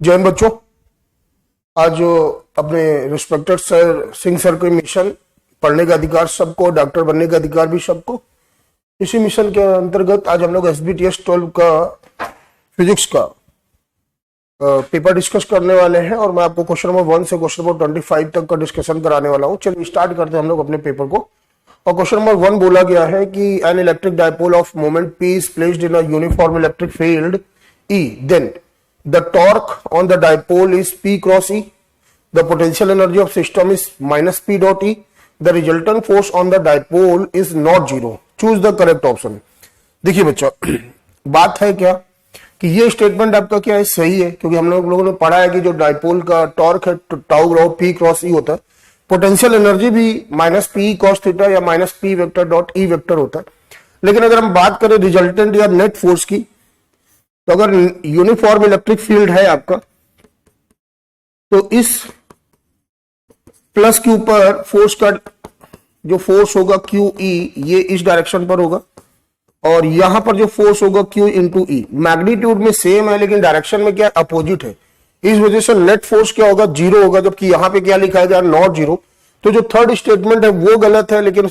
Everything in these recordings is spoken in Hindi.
जय हिंद बच्चों। आज अपने रिस्पेक्टेड सर सिंह सर के मिशन पढ़ने का अधिकार सबको, डॉक्टर बनने का अधिकार भी सबको, इसी मिशन के अंतर्गत आज हम लोग SBTS 12 का फिजिक्स का पेपर डिस्कस करने वाले हैं और मैं आपको क्वेश्चन नंबर 1 से क्वेश्चन नंबर 25 तक का डिस्कशन कराने वाला हूं। चलिए स्टार्ट करते हैं हम लोग अपने पेपर को। और क्वेश्चन नंबर 1 बोला गया है कि an electric dipole of moment P is placed in a uniform electric field E, then the torque on the dipole is P cross E. The potential energy of system is minus P dot E. The resultant force on the dipole is not zero. Choose the correct option. देखिए बच्चों, बात है क्या कि ये स्टेटमेंट आपका क्या है, सही है, क्योंकि हम लोगों ने पढ़ा है कि जो डायपोल का टॉर्क है टाउ ग्राउ P क्रॉस E होता है, पोटेंशियल एनर्जी भी माइनस P कॉस थीटा या minus P vector dot E vector होता है। लेकिन अगर हम बात करें रिजल्टेंट या नेट फोर्स की, तो अगर यूनिफॉर्म इलेक्ट्रिक फील्ड है आपका, तो इस प्लस के ऊपर फोर्स का जो फोर्स होगा QE, ये इस डायरेक्शन पर होगा, और यहां पर जो फोर्स होगा Q इंटू E, मैग्नीट्यूड में सेम है लेकिन डायरेक्शन में क्या अपोजिट है। इस वजह से नेट फोर्स क्या होगा, जीरो होगा, जबकि यहां पे क्या लिखा है नॉट जीरो। तो जो थर्ड स्टेटमेंट है वो गलत है, लेकिन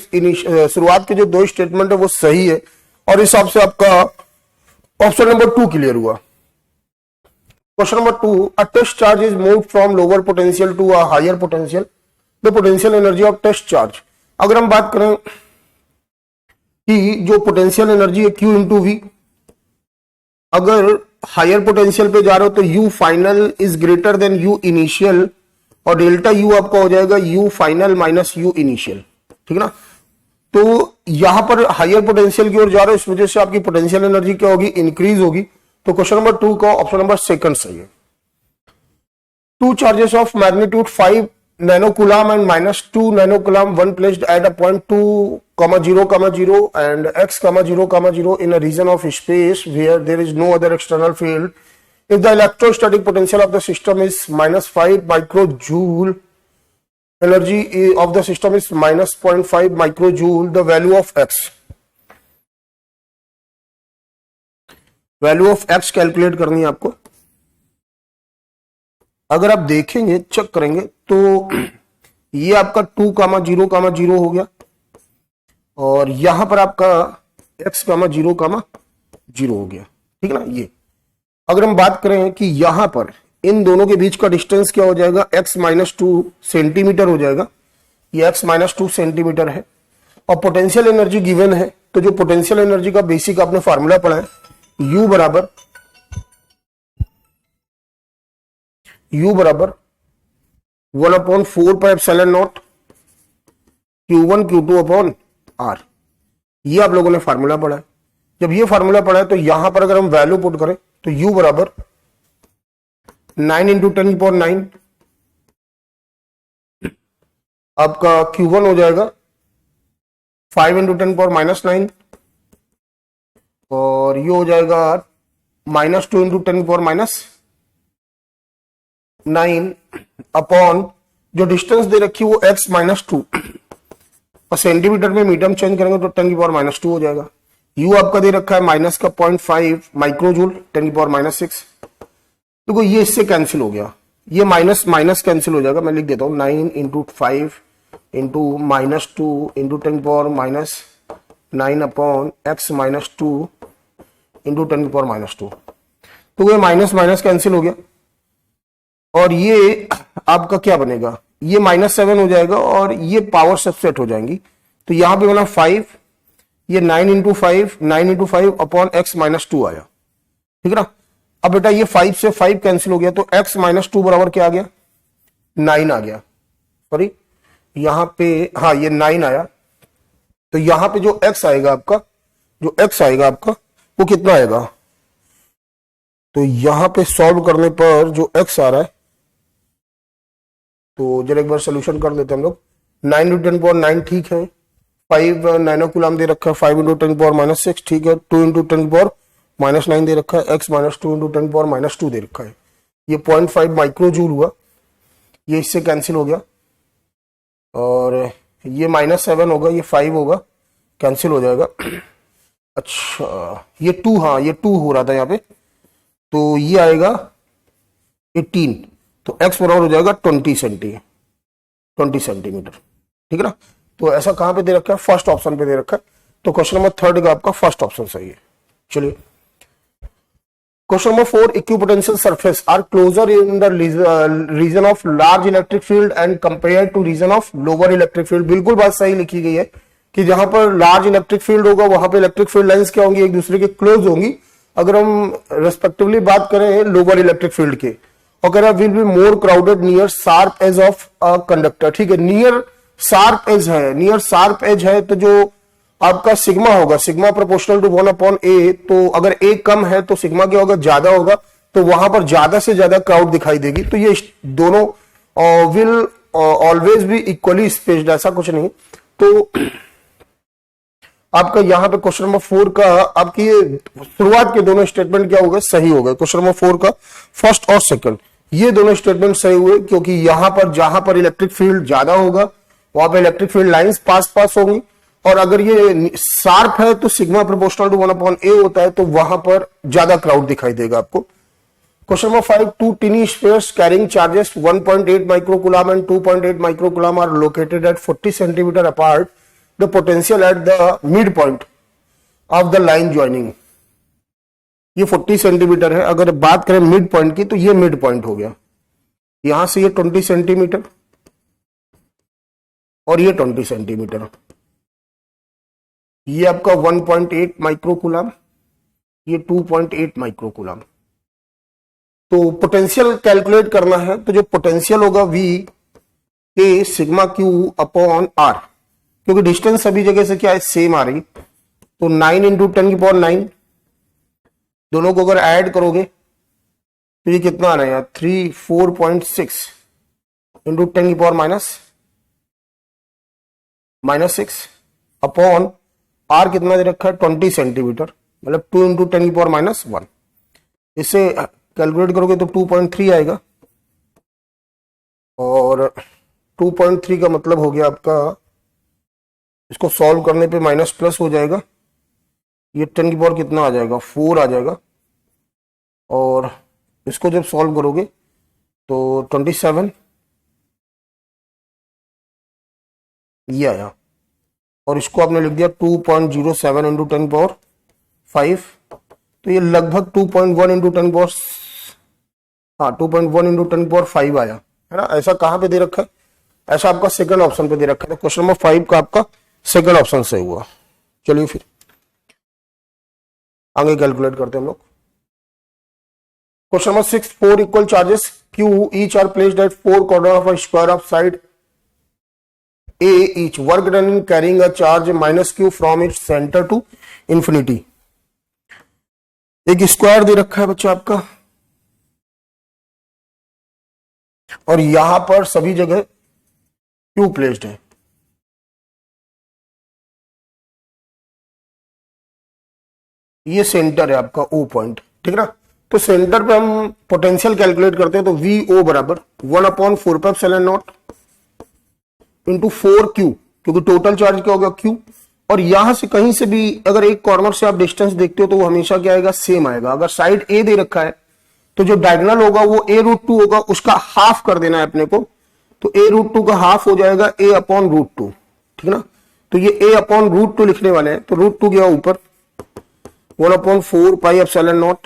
शुरुआत के जो दो स्टेटमेंट है वो सही है, और इस हिसाब से आपका ऑप्शन नंबर 2 क्लियर हुआ। Question number 2, a test charge is moved from lower potential to a higher potential, the potential energy of test charge. अगर हम बात करें कि जो पोटेंशियल एनर्जी है Q इंटू V, अगर हायर पोटेंशियल पे जा रहे हो तो U final is greater than U initial, और डेल्टा U आपका हो जाएगा U final minus U initial, ठीक है ना। तो यहां पर हायर पोटेंशियल की ओर जा रहे हो, इस वजह से आपकी पोटेंशियल एनर्जी क्या होगी, इंक्रीज होगी। तो क्वेश्चन नंबर 2 का ऑप्शन नंबर सेकंड सही है। Two charges of magnitude 5 nanocoulomb and minus 2 nanocoulomb, one placed at a point 2, 0, and x, 0, in a region of space where there is no other external field. If the electrostatic potential of the system is minus 5 microjoule, energy of the system is minus 0.5 microjoule, the value of x. Value of x calculate करनी है आपको। अगर आप देखेंगे, चेक करेंगे, तो ये आपका 2, 0, हो गया, और यहां पर आपका x, 0, 0 हो गया, ठीक है ना। ये अगर हम बात करें कि यहां पर इन दोनों के बीच का डिस्टेंस क्या हो जाएगा, x -2 सेंटीमीटर हो जाएगा। ये x -2 सेंटीमीटर है, और पोटेंशियल एनर्जी गिवन है। तो जो पोटेंशियल एनर्जी का बेसिक आपने फार्मूला पढ़ा है, U बराबर 1/4 pi epsilon not Q1 Q2 upon R। ये आप लोगों ने फार्मूला पढ़ा है। जब ये फार्मूला पढ़ा है तो यहां पर अगर हम वैल्यू पुट करें तो U बराबर 9 इंटू 10⁹, आपका Q1 हो जाएगा 5 इंटू 10⁻⁹, और ये हो जाएगा -2 इंटू 10⁻⁹ अपॉन जो डिस्टेंस दे रखी वो x -2, और सेंटीमीटर में मीडियम चेंज करेंगे तो 10⁻⁻2 हो जाएगा। u आपका दे रखा है माइनस का 0.5 माइक्रोजूल 10⁻⁶। देखो ये इससे कैंसिल हो गया, ये माइनस माइनस कैंसिल हो जाएगा। मैं लिख देता हूं 9 into 5 into -2 into 10⁻⁹ upon x -2 into 10⁻⁻2। तो ये माइनस माइनस कैंसिल हो गया, और ये आपका क्या बनेगा, ये -7 हो जाएगा, और ये पावर सबसेट हो जाएंगी। तो यहां पे बना 5, ये 9 इंटू 5 अपॉन x -2 आया, ठीक है ना। अब बेटा ये 5 से 5 कैंसिल हो गया, तो x -2 बराबर क्या आ गया, 9 आ गया। सॉरी, यहां पे हाँ ये 9 आया। तो यहां पे जो x आएगा आपका, वो कितना आएगा, तो यहां पे सॉल्व करने पर जो x आ रहा है, तो जरा एक बार सोल्यूशन कर लेते हैं हम लोग। 9 इंटू 10⁻⁹ ठीक है, 5 नैनोकूलम दे रखा है, 5 इंटू 10⁻⁶ ठीक है, 2 इंटू 10⁻⁹ दे रखा है, x -2 इंटू 10⁻⁻2 दे रखा है। ये 0.5 माइक्रोजूल हुआ, ये इससे कैंसिल हो गया, और ये -7 होगा, ये 5 होगा, कैंसिल हो जाएगा। अच्छा ये 2, हाँ ये 2 हो रहा था यहाँ पे, तो ये आएगा 18, तो x बराबर हो जाएगा 20 सेंटीमीटर। ठीक है ना। तो ऐसा कहां पे दे रखा है, फर्स्ट ऑप्शन पे दे रखा है। तो क्वेश्चन नंबर 3 का आपका फर्स्ट ऑप्शन सही है। चलिए question number 4, equipotential surface are closer in the region of large electric field and compare to region of lower electric field. बिल्कुल बात सही लिखी गई है कि जहां पर लार्ज इलेक्ट्रिक फील्ड होगा वहां पे इलेक्ट्रिक फील्ड लाइंस क्या होंगी, एक दूसरे के क्लोज होंगी। अगर हम रेस्पेक्टिवली बात करें लोअर इलेक्ट्रिक फील्ड के, और will be more crowded near sharp edge of a conductor. ठीक है, नियर शार्प एज है, नियर शार्प एज है तो जो आपका सिग्मा होगा, सिग्मा प्रोपोर्शनल टू 1/a, तो अगर a कम है तो सिग्मा क्या होगा, ज्यादा होगा, तो वहां पर ज्यादा से ज्यादा क्राउड दिखाई देगी। तो ये दोनों will always be equally spaced, ऐसा कुछ नहीं। तो आपका यहां पे क्वेश्चन नंबर 4 का आपकी शुरुआत के दोनों स्टेटमेंट क्या हो गए, सही हो गए। क्वेश्चन नंबर 4 का फर्स्ट और सेकंड ये दोनों स्टेटमेंट सही हुए, क्योंकि यहां पर जहां पर इलेक्ट्रिक फील्ड ज्यादा होगा वहां पर इलेक्ट्रिक फील्ड लाइंस पास होंगी, और अगर ये शार्प है तो सिग्मा प्रोपोर्शनल टू 1/a होता है, तो वहां पर ज्यादा क्राउड दिखाई देगा आपको। Question number 5, two tiny spheres carrying charges 1.8 microcoulomb and 2.8 microcoulomb are located at 40 centimeter apart, the potential at the mid point of the line joining. ये 40 सेंटीमीटर है। अगर बात करें मिड पॉइंट की तो ये मिड पॉइंट हो गया, यहां से ये 20 सेंटीमीटर और ये 20 सेंटीमीटर, ये आपका 1.8 माइक्रोकूलम, ये 2.8 माइक्रोकूलम। तो पोटेंशियल कैलकुलेट करना है, तो जो पोटेंशियल होगा V के सिग्मा Q अपॉन R, क्योंकि डिस्टेंस सभी जगह से क्या है, सेम आ रही, तो 9 इंटू 10⁹, दोनों को अगर ऐड करोगे तो ये कितना आ रहा है, 4.6 इंटू 10⁻⁻6 अपॉन आर कितना दे रखा है, 20 सेंटीमीटर, मतलब 2 इंटू 10⁻⁻1। इसे कैलकुलेट करोगे तो 2.3 आएगा, और 2.3 का मतलब हो गया आपका, इसको सॉल्व करने पे माइनस प्लस हो जाएगा, ये 10 की पावर कितना आ जाएगा, 4 आ जाएगा, और इसको जब सॉल्व करोगे तो 27 ये आया, और इसको आपने लिख दिया 2.07 इंटू 10⁻5, तो ये लगभग 2.1 इंटू 10 2.1 इंटू 10⁻5 आया है ना। ऐसा कहां पे दे रखा है, ऐसा आपका सेकंड ऑप्शन पे दे रखा है। तो क्वेश्चन नंबर 5 का आपका सेकंड ऑप्शन सही हुआ। चलिए फिर आगे कैलकुलेट करते हैं हम लोग। Question number 6, 4 equal charges Q each are placed at 4 corners of a square of side A each, work done in carrying a charge minus Q from its center to infinity। एक स्क्वायर दे रखा है बच्चा आपका, और यहां पर सभी जगह Q प्लेस्ड है। ये सेंटर है आपका O पॉइंट, ठीक है ना। तो सेंटर पे हम पोटेंशियल कैलकुलेट करते हैं, तो VO बराबर 1/4πε0 इंटू 4Q, क्योंकि टोटल चार्ज क्या होगा Q, और यहां से कहीं से भी अगर एक कॉर्नर से आप डिस्टेंस देखते हो तो वो हमेशा क्या आएगा, सेम आएगा। अगर साइड A दे रखा है तो जो डायगोनल होगा वो A√2 होगा, उसका हाफ कर देना है अपने को, तो A√2 का हाफ हो जाएगा A/√2, ठीक है ना। तो ये A/√2 लिखने वाले हैं, तो √2 गया ऊपर, 1/4πε0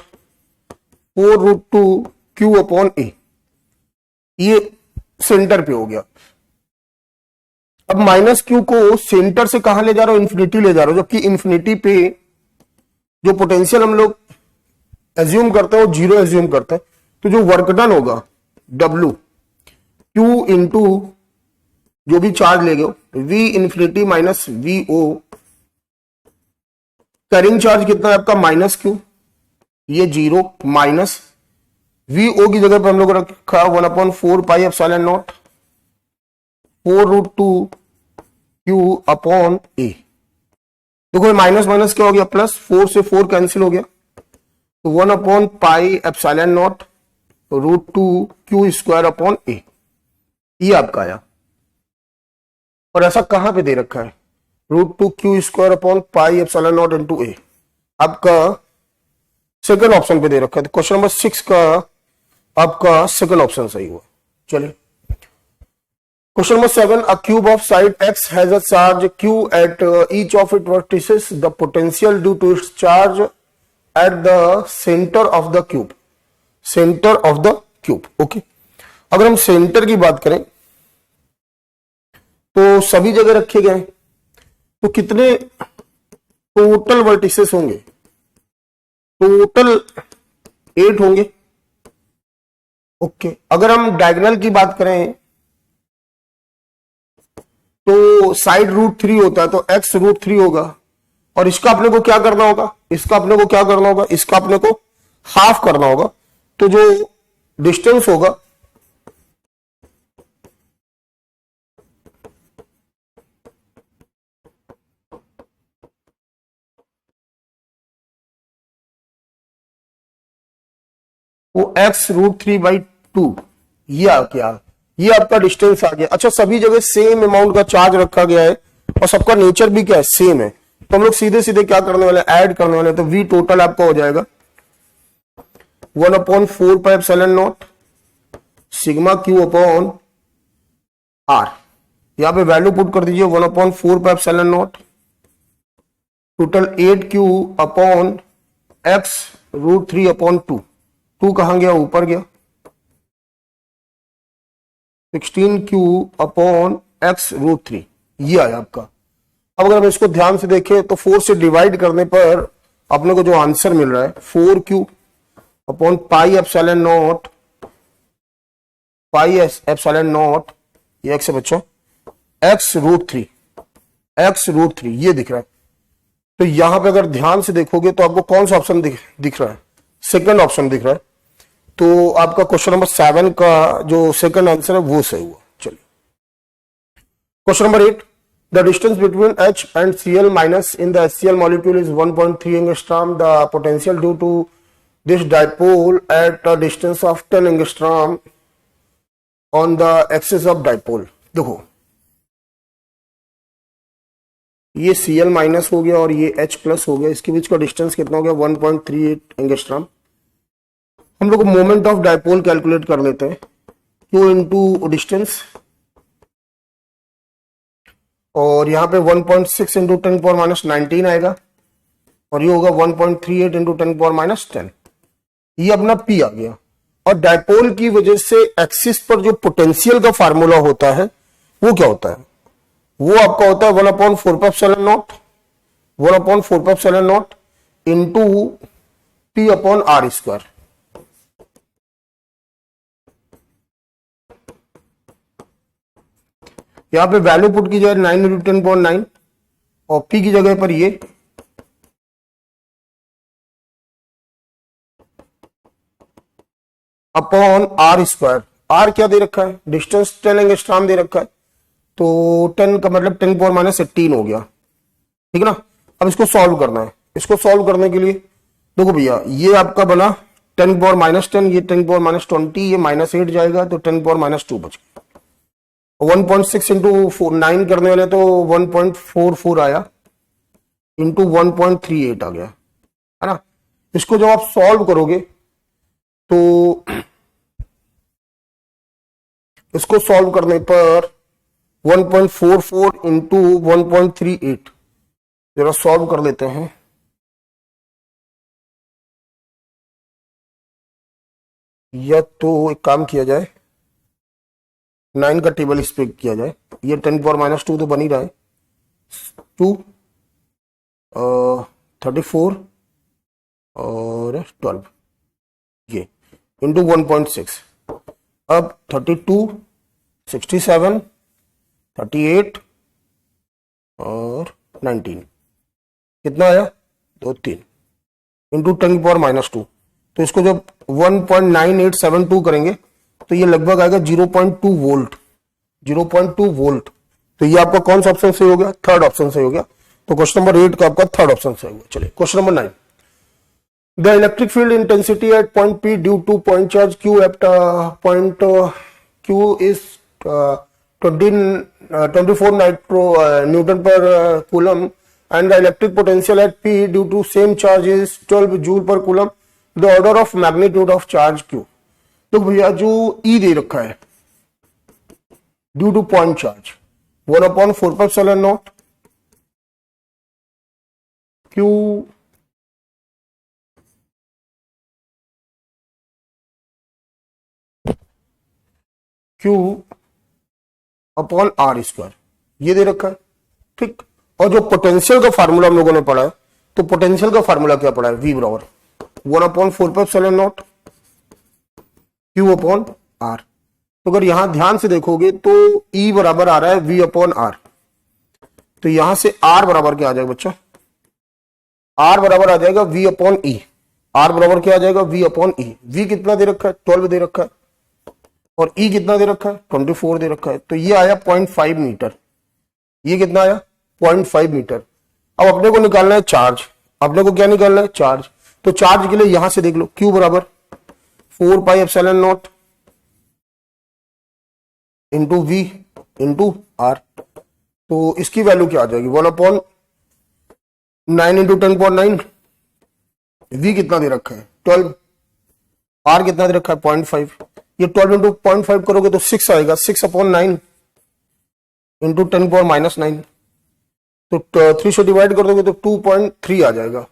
4√2 Q/A, ये सेंटर पे हो गया। अब माइनस Q को सेंटर से कहां ले जा रहा हूं, इन्फिनिटी ले जा रहा हूं, जबकि इन्फिनिटी पे जो पोटेंशियल हम लोग एज्यूम करते हैं वो 0 एज्यूम करते हैं। तो जो वर्क डन होगा W Q इंटू जो भी चार्ज ले गए V infinity minus VO, carrying charge कितना है आपका माइनस Q, ये 0 माइनस VO की जगह पे हम लोग रखा 1/4πε0 4√2 Q/A। देखो माइनस माइनस क्या हो गया, प्लस, 4 से 4 कैंसिल हो गया, तो 1/πε0 √2 Q²/A, ये आपका आया। और ऐसा कहां पे दे रखा है, √2 Q²/πε0 इंटू A, आपका सेकेंड ऑप्शन पे दे रखा है। तो क्वेश्चन नंबर 6 का आपका सेकंड ऑप्शन सही हुआ। चलिए question number 7, a cube of side x has a charge q at each of it vertices, the potential due to its charge at the centre of the cube, centre of the cube. Okay, अगर हम सेंटर की बात करें तो सभी जगह रखे गए, तो कितने टोटल वर्टिसेस होंगे? टोटल 8 होंगे। ओके, अगर हम डायगोनल की बात करें तो साइड √3 होता है, तो x √3 होगा, और इसका अपने को क्या करना होगा? इसका अपने को क्या करना होगा? इसका अपने को हाफ करना होगा। तो जो डिस्टेंस होगा वो x √3/2, ये आ गया, ये आपका डिस्टेंस आ गया। अच्छा, सभी जगह सेम अमाउंट का चार्ज रखा गया है और सबका नेचर भी क्या है? सेम है। तो हम लोग सीधे सीधे क्या करने वाले? ऐड करने वाले। तो v टोटल आपका हो जाएगा 1/4πε0 सिग्मा q अपॉन r। यहां पे वैल्यू पुट कर दीजिए 1/4πε0 टोटल 8q अपॉन x √3/2। 2 कहां गया? ऊपर गया। 16q अपॉन x √3, ये आया आपका। अब अगर हम इसको ध्यान से देखें तो 4 से डिवाइड करने पर अपने को जो आंसर मिल रहा है 4q अपॉन πε0, πε0, ये x है बच्चों, x √3, ये दिख रहा है। तो यहां पे अगर ध्यान से देखोगे तो आपको कौन सा ऑप्शन दिख रहा है? सेकंड ऑप्शन दिख रहा है। तो आपका क्वेश्चन नंबर 7 का जो सेकंड आंसर है वो सही हुआ। चलिए question number 8, the distance between H and Cl minus in the HCl molecule is 1.3 angstrom, the potential due to this dipole at a distance of 10 angstrom on the axis of dipole. देखो ये Cl माइनस हो गया और ये H प्लस हो गया, इसके बीच का डिस्टेंस कितना हो गया? 1.38 एंगस्ट्रॉम। हम लोग मोमेंट ऑफ डाइपोल कैलकुलेट कर लेते हैं, Q इंटू डिस्टेंस, और यहाँ पे 1.6 इंटू 10⁻⁻19 आएगा, और ये होगा 1.38 इंटू 10⁻10। ये अपना P आ गया। और डाइपोल की वजह से एक्सिस पर जो पोटेंशियल का फार्मूला होता है वो क्या होता है? वो आपका होता है 1/4πε0 इंटू P/r²। यहां पे वैल्यू पुट की जाए 9 इंटू 10⁻9 और P की जगह पर ये अपॉन r²। r क्या दे रखा है? डिस्टेंस 10 एंगस्ट्रॉम दे रखा है, तो 10 का मतलब 10⁻18 हो गया। ठीक है ना? अब इसको सॉल्व करना है। इसको सॉल्व करने के लिए देखो भैया, ये आपका बना 10⁻10, ये 10⁻20, ये -8 जाएगा तो 10⁻2 बच गया। 1.6 इंटू 9 करने वाले तो 1.44 आया, इंटू 1.38 आ गया, है ना? इसको जब आप सॉल्व करोगे तो इसको सॉल्व करने पर 1.44 इंटू 1.38 जरा सॉल्व कर लेते हैं। या तो एक काम किया जाए, 9 का टेबल इस पे किया जाए। ये 10⁻2 तो बन ही रहा है, 2 34 और 12 ये इंटू 1.6। अब 32 67 38 और 19 कितना आया? 2 3 इंटू 10⁻2। तो इसको जब 1.9872 करेंगे तो ये लगभग आएगा 0.2 वोल्ट, 0.2 वोल्ट। तो ये आपका कौन सा ऑप्शन सही हो गया? थर्ड ऑप्शन सही हो गया। तो क्वेश्चन नंबर 8 का आपका थर्ड ऑप्शन सही हो गया। चलिए question number 9, the electric field intensity at point P due to point charge Q at point Q is 24 Newton per coulomb and the electric potential at P due to same charge is 12 joule per coulomb. The order of magnitude of charge Q. तो भैया जो ई दे रखा है due to point charge 1/4πε0 q upon r square ये दे रखा है, ठीक। और जो पोटेंशियल का फार्मूला हम लोगों ने पढ़ा है, तो पोटेंशियल का फार्मूला क्या पढ़ा है, V बराबर 1/4πε0 Q अपॉन आर। तो अगर यहां ध्यान से देखोगे तो E बराबर आ रहा है V अपॉन आर, तो यहां से R बराबर क्या आ जाएगा बच्चा, R बराबर आ जाएगा V अपॉन ई। R बराबर क्या आ जाएगा, V अपॉन ई। V कितना दे रखा है, 12 दे रखा है, और E कितना दे रखा है, 24 दे रखा है। तो ये आया 0.5 मीटर, ये कितना आया 0.5 मीटर। अब अपने को निकालना है चार्ज, अपने को क्या निकालना है, चार्ज। तो चार्ज के लिए यहां से देख लो, Q बराबर 4πε0 इंटू V इंटू R। तो इसकी वैल्यू क्या आ जाएगी, 1/9 इंटू 10⁻9। V कितना दे रखा है 12, R कितना दे रखा है 0.5। ये 12 इंटू 0.5 करोगे तो 6 आएगा, 6/9 इंटू 10⁻⁹। तो 3 से डिवाइड कर दोगे तो 2.3 आ जाएगा,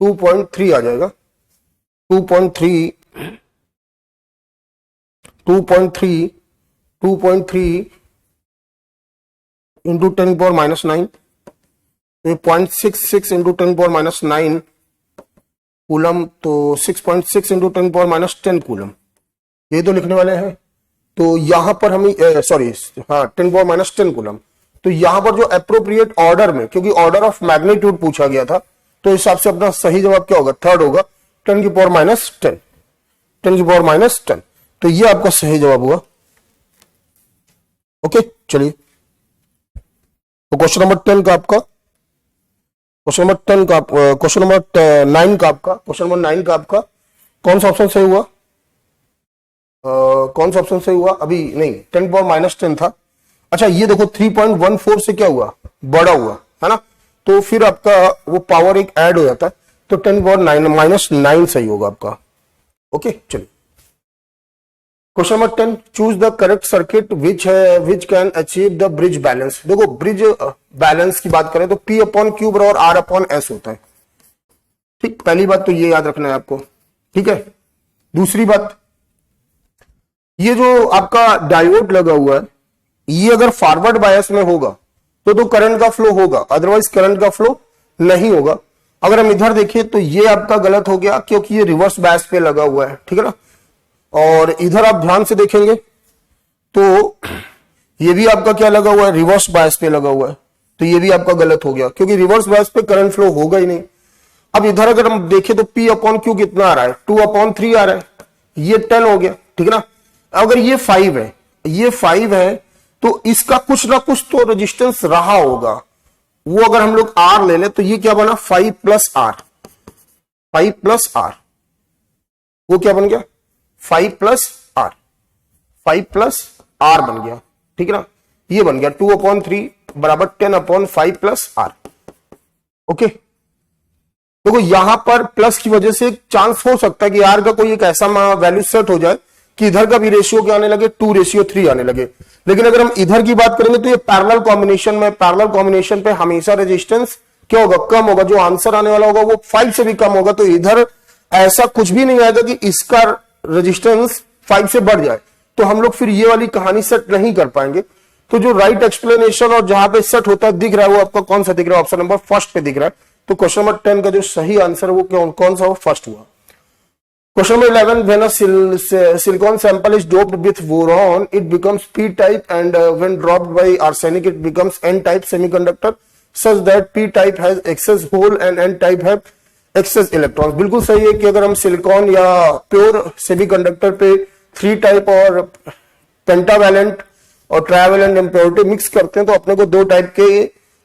2.3 आ जाएगा, 2.3 इंटू 10⁻⁹। तो 0.66 इंटू 10⁻⁹ कूलम, तो 6.6 इंटू 10⁻10 कूलम, ये तो लिखने वाले हैं। तो यहां पर हमें 10⁻10 कूलम। तो यहां पर जो अप्रोप्रिएट ऑर्डर में, क्योंकि ऑर्डर ऑफ मैग्नीट्यूड पूछा गया था, तो इस हिसाब से अपना सही जवाब क्या होगा, थर्ड होगा, 10⁻10, 10⁻10। तो ये आपका सही जवाब हुआ। ओके, चलिए तो क्वेश्चन नंबर 10 का आपका, क्वेश्चन नंबर 9 का आपका, क्वेश्चन नंबर 9 का आपका कौन सा ऑप्शन सही हुआ, कौन सा ऑप्शन सही हुआ, अभी नहीं 10⁻10 था। अच्छा ये देखो 3.14 से क्या हुआ, बड़ा हुआ है ना, तो फिर आपका वो पावर एक ऐड हो जाता है, तो 10⁻9 सही होगा आपका। ओके, चलिए question number 10, choose the correct circuit which can achieve the bridge balance. देखो ब्रिज बैलेंस की बात करें तो P/Q बराबर R/S होता है, ठीक। पहली बात तो ये याद रखना है आपको, ठीक है। दूसरी बात, ये जो आपका डायोड लगा हुआ है, ये अगर फॉरवर्ड बायस में होगा तो करंट का फ्लो होगा, अदरवाइज करंट का फ्लो नहीं होगा। अगर हम इधर देखें तो ये आपका गलत हो गया, क्योंकि ये रिवर्स बायस पे लगा हुआ है, ठीक है ना। और इधर आप ध्यान से देखेंगे तो ये भी आपका क्या लगा हुआ है, रिवर्स बायस पे लगा हुआ है, तो ये भी आपका गलत हो गया, क्योंकि रिवर्स बायस पे करंट फ्लो होगा ही नहीं। अब इधर अगर हम देखें तो P/Q कितना आ रहा है, 2/3 आ रहा है, ये 10 हो गया, ठीक है ना। अगर ये 5 है, ये 5 है, तो इसका कुछ ना कुछ तो रेजिस्टेंस रहा होगा, वो अगर हम लोग R ले ले तो ये क्या बना, 5 + R, 5 + R, वो क्या बन गया 5 + R, 5 + R बन गया, ठीक है ना। ये बन गया 2/3 बराबर 10/5 + R। ओके, देखो यहां पर प्लस की वजह से एक चांस हो सकता है कि R का कोई एक ऐसा वैल्यू सेट हो जाए कि इधर का भी रेशियो क्या आने लगे, 2:3 आने लगे। लेकिन अगर हम इधर की बात करेंगे तो ये पैरेलल कॉम्बिनेशन पे हमेशा रेजिस्टेंस क्या होगा, कम होगा, जो आंसर आने वाला होगा वो 5 से भी कम होगा। तो इधर ऐसा कुछ भी नहीं आएगा कि इसका रेजिस्टेंस 5 से बढ़ जाए, तो हम लोग फिर ये वाली कहानी सेट नहीं कर पाएंगे। तो जो राइट एक्सप्लेनेशन और जहां पे सेट होता है दिख रहा है, वो आपका कौन सा दिख रहा है, ऑप्शन नंबर फर्स्ट पे दिख रहा है। तो क्वेश्चन नंबर 10 का जो सही आंसर वो कौन सा, वो फर्स्ट हुआ। Question number 11, when a silicon sample is doped with boron, it becomes p-type, and when dropped by arsenic, it becomes n-type semiconductor, such that p-type has excess hole and n-type have excess electrons। बिल्कुल सही है कि अगर हम सिलिकॉन या प्योर सेमीकंडक्टर पे 3 टाइप और पेंटावैलेंट और ट्राइवैलेंट इम्प्योरिटी मिक्स करते हैं तो अपने को 2 टाइप के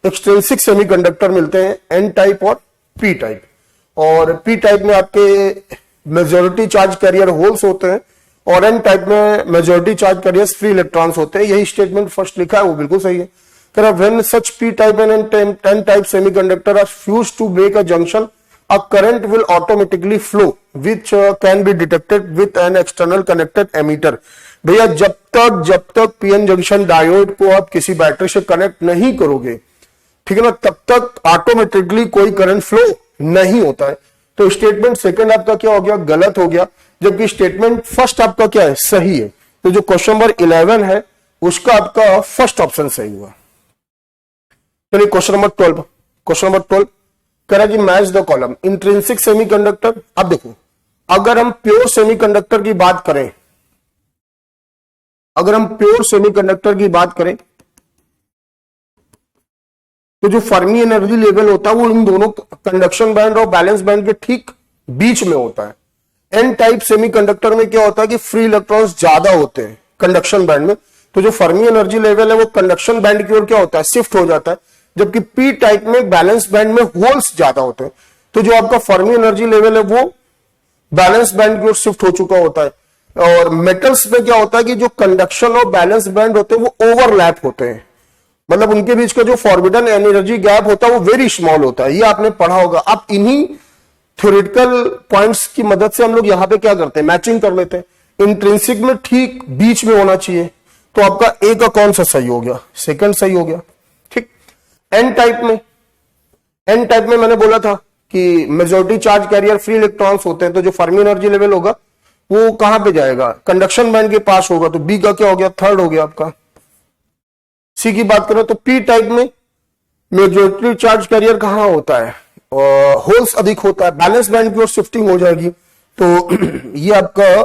एक्सट्रिंसिक सेमीकंडक्टर मिलते हैं, n-टाइप और p-टाइप। और p-टाइप में आपके मेजॉरिटी चार्ज कैरियर होल्स होते हैं, और एन टाइप में majority charge carriers free electrons होते हैं। यही स्टेटमेंट फर्स्ट लिखा है, वो बिल्कुल सही है। When such p type and n type semiconductor are fused to make a junction a current will automatically flow which can be detected with an external connected ammeter। भैया जब तक पीएन जंक्शन डायोड को आप किसी बैटरी से कनेक्ट नहीं करोगे, ठीक है ना, तब तक ऑटोमेटिकली कोई करंट फ्लो नहीं होता है। तो स्टेटमेंट सेकंड आपका क्या हो गया, गलत हो गया, जबकि स्टेटमेंट फर्स्ट आपका क्या है, सही है। तो जो क्वेश्चन नंबर 11 है उसका आपका फर्स्ट ऑप्शन सही हुआ। चलिए क्वेश्चन नंबर 12 कह रहा कि match the column intrinsic semiconductor. अब देखो, अगर हम प्योर सेमीकंडक्टर की बात करें, तो जो फर्मी एनर्जी लेवल होता है वो इन दोनों कंडक्शन बैंड और बैलेंस बैंड के ठीक बीच में होता है। एन टाइप सेमीकंडक्टर में क्या होता है कि फ्री इलेक्ट्रॉन्स ज्यादा होते हैं कंडक्शन बैंड में, तो जो फर्मी एनर्जी लेवल है वो कंडक्शन बैंड की ओर क्या होता है, शिफ्ट हो जाता है, जबकि पी टाइप में बैलेंस बैंड में होल्स ज्यादा होते हैं। तो जो आपका फर्मी एनर्जी लेवल है वो बैलेंस बैंड की ओर शिफ्ट हो चुका होता है। और मेटल्स में क्या होता है कि जो कंडक्शन और बैलेंस बैंड होते हैं वो ओवरलैप होते हैं, मतलब उनके बीच का जो फॉरबिडन एनर्जी गैप होता है वो वेरी स्मॉल होता है। ये आपने पढ़ा होगा। आप इन्हीं थ्योरेटिकल पॉइंट्स की मदद से हम लोग यहां पे क्या करते हैं, मैचिंग कर लेते हैं। इंट्रिंसिक में ठीक बीच में होना चाहिए, तो आपका ए का कौन सा सही हो गया, सेकंड सही हो गया, ठीक। एन टाइप में मैंने बोला था कि majority charge carrier free electrons होते हैं, तो जो फर्मी एनर्जी लेवल होगा वो कहां पे जाएगा, कंडक्शन बैंड के पास होगा, तो बी का क्या हो गया, थर्ड हो गया आपका। सी की बात करें तो पी टाइप में मेजॉरिटी चार्ज कैरियर कहां होता है, होल्स अधिक होता है, बैलेंस बैंड की ओर शिफ्टिंग हो जाएगी, तो ये आपका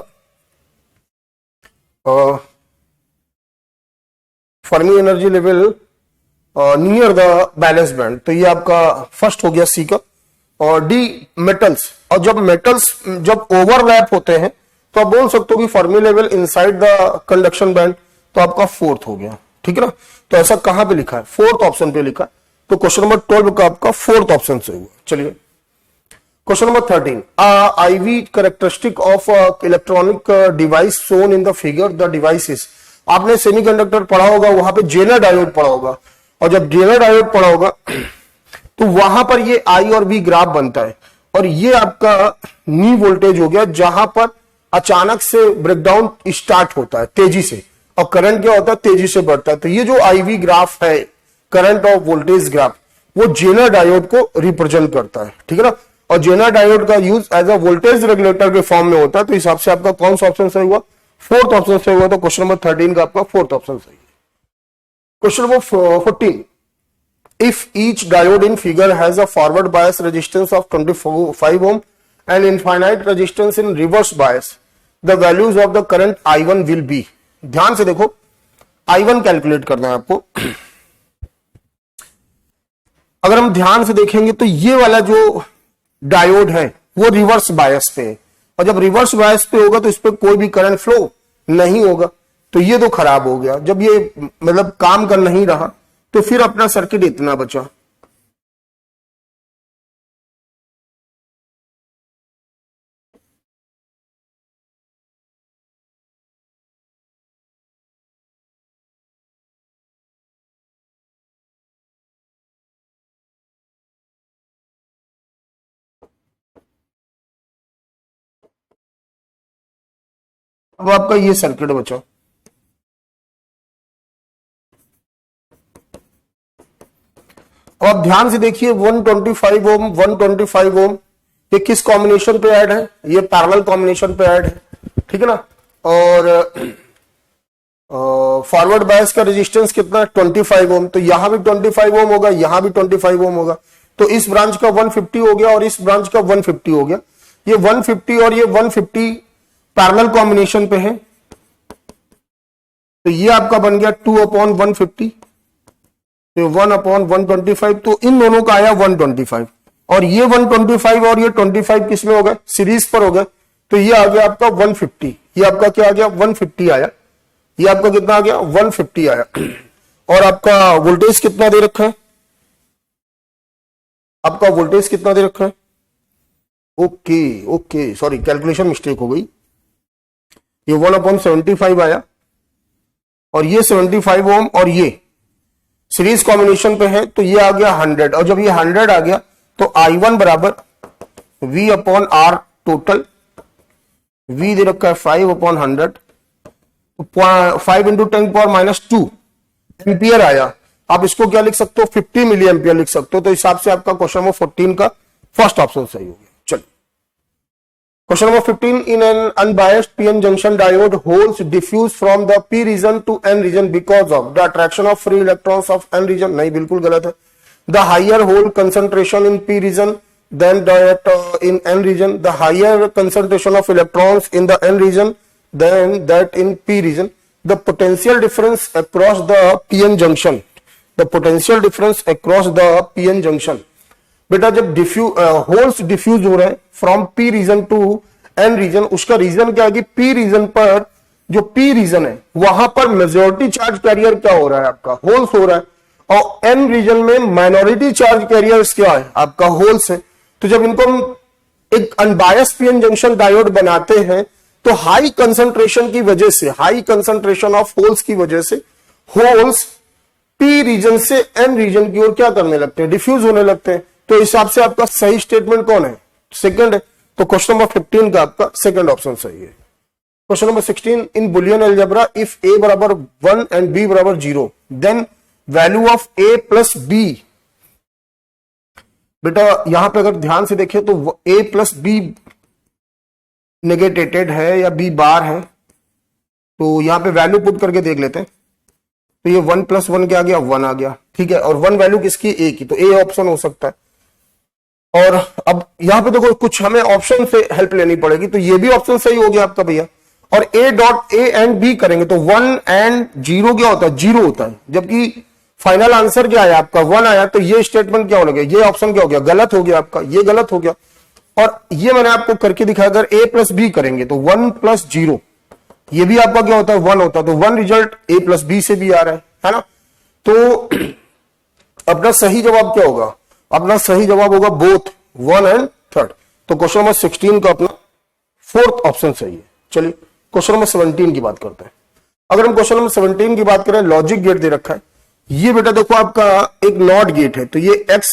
Fermi energy level near the balance band, तो ये आपका फर्स्ट हो गया सी का। और डी मेटल्स, और जब मेटल्स जब ओवरलैप होते हैं तो आप बोल सकते हो कि Fermi level inside the conduction band, तो आपका फोर्थ हो गया, ठीक है ना। तो ऐसा कहां पे लिखा है, फोर्थ ऑप्शन पे लिखा है, तो क्वेश्चन नंबर 12 का आपका फोर्थ ऑप्शन से हुआ। चलिए question number 13, IV characteristic of electronic device shown in the figure, the devices. आपने सेमीकंडक्टर पढ़ा होगा, वहां पे जेनर डायोड पढ़ा होगा, और जब जेनर डायोड पढ़ा होगा तो वहां पर ये I और V ग्राफ बनता है, और ये आपका नी वोल्टेज हो गया जहां पर अचानक से ब्रेकडाउन स्टार्ट होता है तेजी से, और करंट क्या होता है, तेजी से बढ़ता है। तो ये जो IV ग्राफ है, करंट और वोल्टेज ग्राफ, वो जेनर डायोड को रिप्रेजेंट करता है, ठीक है ना। और जेनर डायोड का use as a voltage regulator के फॉर्म में होता है, तो हिसाब से आपका कौन सा ऑप्शन सही हुआ, फोर्थ ऑप्शन सही हुआ। तो क्वेश्चन नंबर 13 का आपका फोर्थ ऑप्शन सही है। Question number 14, if each diode in figure has a forward bias resistance of 25 ohm and infinite resistance in reverse bias, the values of the current I1 will be। ध्यान से देखो, I1 कैलकुलेट करना है आपको। अगर हम ध्यान से देखेंगे तो ये वाला जो डायोड है वो रिवर्स बायस पे है, और जब रिवर्स बायस पे होगा तो इस पे कोई भी करंट फ्लो नहीं होगा, तो ये तो खराब हो गया। जब ये मतलब काम कर नहीं रहा तो फिर अपना सर्किट इतना बचा। अब आपका ये सर्किट बचा। अब आप ध्यान से देखिए, 125 ओम 125 ओम ये किस कॉम्बिनेशन पे ऐड है, ये पैरेलल कॉम्बिनेशन पे ऐड है, ठीक है ना। और फॉरवर्ड बायस का रेजिस्टेंस कितना है, 25 ओम, तो यहां भी 25 ओम होगा, यहां भी 25 ओम होगा, तो इस ब्रांच का 150 हो गया और इस ब्रांच का 150 हो गया। ये 150 और ये 150 पैरेलल कॉम्बिनेशन पे है, तो ये आपका बन गया 2/150, तो 1/125, तो इन दोनों का आया 125, और ये 125 और ये 25 किस में हो गए, सीरीज पर हो गए, तो ये आ गया आपका 150। ये आपका क्या आ गया, 150 आया। ये आपका कितना आ गया, 150 आया। और आपका वोल्टेज कितना दे रखा है, आपका वोल्टेज कितना दे रखा है, ओके सॉरी कैलकुलेशन मिस्टेक हो गई, ये 1/75 आया, और ये 75 ओम और ये सीरीज कॉम्बिनेशन पे है, तो ये आ गया 100, और जब ये 100 आ गया तो I1 बराबर V upon R total, V दे रखा है 5 अपॉन 100, तो 5 इंटू 10⁻² एम्पियर आया। आप इसको क्या लिख सकते हो, 50 मिली एम्पियर लिख सकते हो। तो हिसाब से आपका क्वेश्चन नंबर 14 का फर्स्ट ऑप्शन सही हो गया। चलिए question number 15, in an unbiased PN junction diode holes diffuse from the P region to N region because of the attraction of free electrons of N region. नहीं, बिल्कुल गलत है। The higher hole concentration in P region then that in n region, the higher concentration of electrons in the n region than that in p region. The potential difference across the pn junction, the potential difference across the pn junction, बेटा जब होल्स डिफ्यूज हो रहे हैं from p region to n region, उसका रीजन क्या है कि p रीजन पर, जो p रीजन है वहां पर मेजोरिटी चार्ज कैरियर क्या हो रहा है, आपका होल्स हो रहा है, और n रीजन में माइनॉरिटी चार्ज कैरियर क्या है, आपका होल्स है। तो जब इनको हम एक अनबायस्ड पीएन जंक्शन डायोड बनाते हैं तो हाई कंसंट्रेशन की वजह से, हाई कंसंट्रेशन ऑफ होल्स की वजह से होल्स पी रीजन से एन रीजन की ओर क्या करने लगते हैं, डिफ्यूज होने लगते हैं। तो हिसाब से आपका सही स्टेटमेंट कौन है, सेकंड है। तो क्वेश्चन नंबर 15 का आपका सेकंड ऑप्शन सही है। Question number 16, in boolean algebra if a बराबर 1 एंड b बराबर 0 then value of a plus b। बेटा यहां पे अगर ध्यान से देखें तो a प्लस बी नेगेटेटेड है या b बार है, तो यहां पे वैल्यू पुट करके देख लेते हैं। तो ये 1 + 1 क्या आ गया, 1 आ गया, ठीक है। और 1 वैल्यू किसकी, a की, तो a ऑप्शन हो सकता है। और अब यहां पे देखो कुछ हमें ऑप्शन से हेल्प लेनी पड़ेगी, तो ये भी ऑप्शन सही हो गया आपका भैया। और a एंड b करेंगे तो 1 एंड 0 क्या होता है, 0 होता है, जबकि फाइनल आंसर क्या आया आपका 1 आया। तो ये स्टेटमेंट क्या हो गया, ये ऑप्शन क्या हो गया, गलत हो गया आपका, ये गलत हो गया। और ये मैंने आपको करके दिखाया, अगर a प्लस बी करेंगे तो 1 + 0, ये भी आपका क्या होता है, 1 होता है। तो 1 रिजल्ट a प्लस बी से भी आ रहा है ना। तो अपना सही जवाब क्या होगा, अपना सही जवाब होगा बोथ 1 एंड 3। तो क्वेश्चन नंबर 16 का अपना फोर्थ ऑप्शन सही है। चलिए क्वेश्चन नंबर 17 की बात करते हैं। अगर हम क्वेश्चन नंबर 17 की बात करें, लॉजिक गेट दे रखा है। ये बेटा देखो आपका एक नॉट गेट है, तो ये x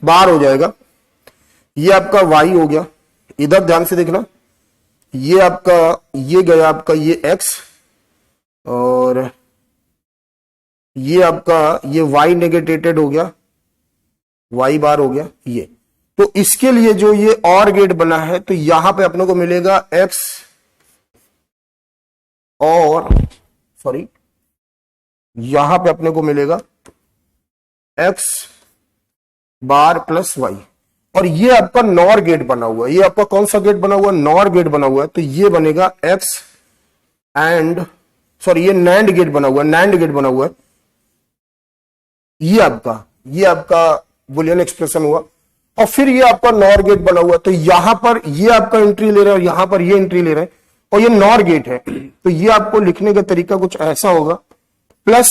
बार हो जाएगा, ये आपका y हो गया, इधर ध्यान से देखना, ये आपका, ये गया आपका ये x, और ये आपका ये y नेगेटेटेड हो गया, y बार हो गया ये। तो इसके लिए जो ये और गेट बना है, तो यहां पे अपने को मिलेगा x और सॉरी यहां पे अपने को मिलेगा x बार प्लस y, और ये आपका नॉर गेट बना हुआ है। ये आपका कौन सा गेट बना हुआ है, नॉर गेट बना हुआ है। तो ये बनेगा x एंड सॉरी ये नैंड गेट बना हुआ है, नैंड गेट बना हुआ है। ये आपका बुलियन एक्सप्रेशन हुआ, और फिर ये आपका नॉर गेट बना हुआ है। तो यहां पर ये आपका एंट्री ले रहा है और यहां पर ये एंट्री ले रहा है, और ये नॉर गेट है। तो ये आपको लिखने का तरीका कुछ ऐसा होगा, प्लस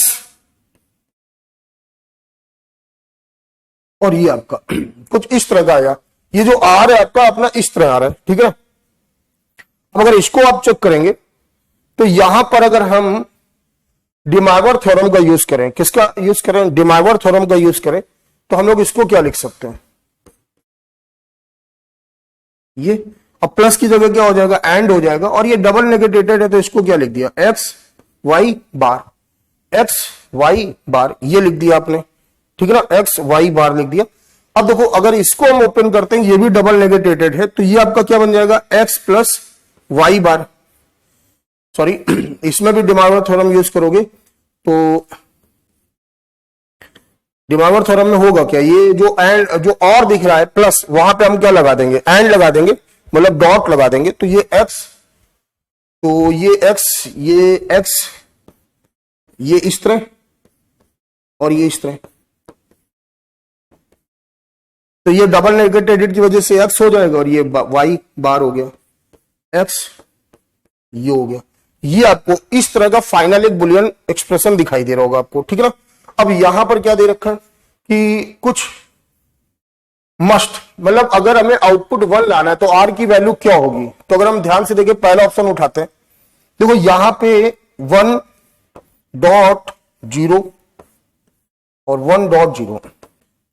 और ये आपका कुछ इस तरह का आया। ये जो आर है आपका अपना इस तरह आ रहा है, ठीक है। अब अगर इसको आप चेक करेंगे तो यहां पर अगर हम डिमाइवर थ्योरम का यूज करें, किसका यूज करें, डिमाइवर थ्योरम का यूज करें, तो हम लोग इसको क्या लिख सकते हैं, ये अब प्लस की जगह क्या हो जाएगा, एंड हो जाएगा। और ये डबल नेगेटेटेड है, तो इसको क्या लिख दिया, एक्स वाई बार, एक्स वाई बार, ये लिख दिया आपने, ठीक है ना, एक्स वाई बार लिख दिया। अब देखो अगर इसको हम ओपन करते हैं, ये भी डबल नेगेटेटेड है, तो ये आपका क्या बन जाएगा, एक्स प्लस वाई बार, सॉरी इसमें भी डिमाइवर थ्योरम यूज करोगे तो डिमाइवर थ्योरम में होगा क्या, ये जो एंड जो और दिख रहा है प्लस, वहां पे हम क्या लगा देंगे, एंड लगा देंगे, मतलब डॉट लगा देंगे। तो ये एक्स, तो ये एक्स, ये एक्स, ये इस तरह और ये इस तरह, तो ये डबल नेगेटेड की वजह से एक्स हो जाएगा, और ये वाई बार हो गया, एक्स ये हो गया। ये आपको इस तरह का फाइनल एक बुलियन एक्सप्रेशन दिखाई दे रहा होगा आपको, ठीक है ना। अब यहां पर क्या दे रखा है कि कुछ मस्ट, मतलब अगर हमें आउटपुट 1 लाना है तो आर की वैल्यू क्या होगी। तो अगर हम ध्यान से देखें, पहला ऑप्शन उठाते हैं, देखो यहां पे 1.0 और 1.0,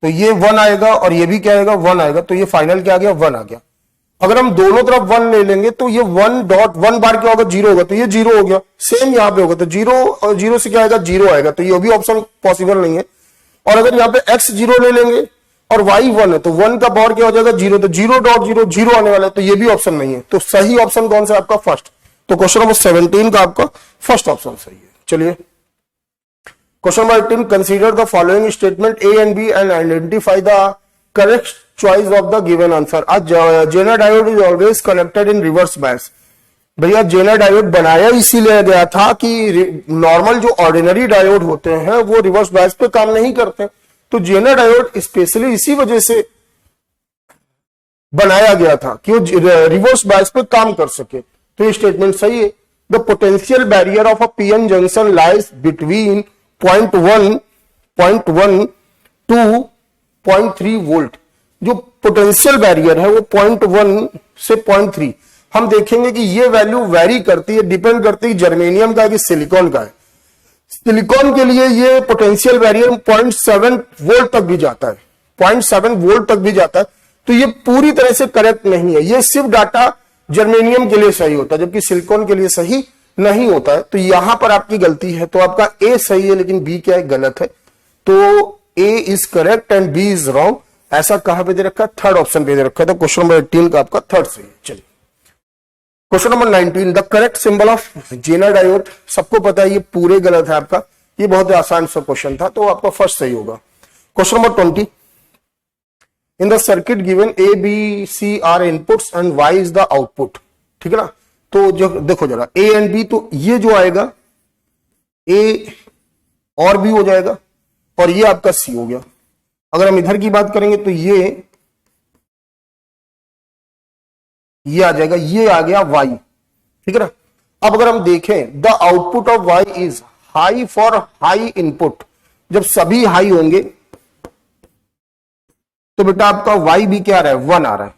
तो ये 1 आएगा और ये भी क्या आएगा, 1 आएगा। तो ये फाइनल क्या आ गया, 1 आ गया। अगर हम दोनों तरफ 1 ले लेंगे तो ये 1 बार क्या होगा, 0 होगा, तो ये 0 हो गया। सेम यहां पे होगा, तो 0 और 0 से क्या आएगा, 0 आएगा, तो ये भी ऑप्शन पॉसिबल नहीं है। और अगर यहाँ पे x 0 ले लेंगे और y 1 है, तो 1 का पावर क्या हो जाएगा, 0, तो 0.0 0 आने वाला है, तो ये भी ऑप्शन नहीं है। तो सही ऑप्शन कौन सा आपका, फर्स्ट। तो क्वेश्चन नंबर 17 का आपका फर्स्ट ऑप्शन सही है। चलिए question number 18, consider the following statement A and B and identify the correct choice of the given answer. आज Zener diode is always connected in reverse bias. भैया जेनर डायोड बनाया इसीलिए गया था कि नॉर्मल जो ऑर्डिनरी डायोड होते हैं वो रिवर्स बायस पे काम नहीं करते, तो जेनर डायोड स्पेशली इसी वजह से बनाया गया था कि वो रिवर्स बायस पे काम कर सके। तो ये स्टेटमेंट सही है। The potential barrier of a PN junction lies between 0.1 to 0.3 volt. जो पोटेंशियल बैरियर है वो 0.1 से 0.3, हम देखेंगे कि ये वैल्यू वेरी करती है, डिपेंड करती है जर्मेनियम का है कि सिलिकॉन का है। सिलिकॉन के लिए ये पोटेंशियल बैरियर 0.7 वोल्ट तक भी जाता है, 0.7 वोल्ट तक भी जाता है, तो ये पूरी तरह से करेक्ट नहीं है। ये सिर्फ डाटा जर्मेनियम के लिए सही होता है, जबकि सिलिकॉन के लिए सही नहीं होता है। तो यहां पर आपकी गलती है, तो आपका ए सही है लेकिन बी क्या है, गलत है। तो A is correct and B is wrong, ऐसा कहां पे दे रखा है, थर्ड ऑप्शन पे दे रखा है। तो क्वेश्चन नंबर 18 का आपका थर्ड सही है। चलिए question number 19, the correct symbol of zener diode. सबको पता है ये पूरे गलत है आपका, ये बहुत आसान सा क्वेश्चन था, तो आपका फर्स्ट सही होगा। Question number 20, in the circuit given A B C are inputs and Y is the output. ठीक है ना, तो जो देखो जरा ए एंड बी, तो ये जो आएगा ए और बी हो जाएगा और ये आपका सी हो गया। अगर हम इधर की बात करेंगे तो ये आ जाएगा, ये आ गया y। ठीक है ना। अब अगर हम देखें the output of y is high for high input, जब सभी हाई होंगे तो बेटा आपका y भी क्या आ रहा है, 1 आ रहा है।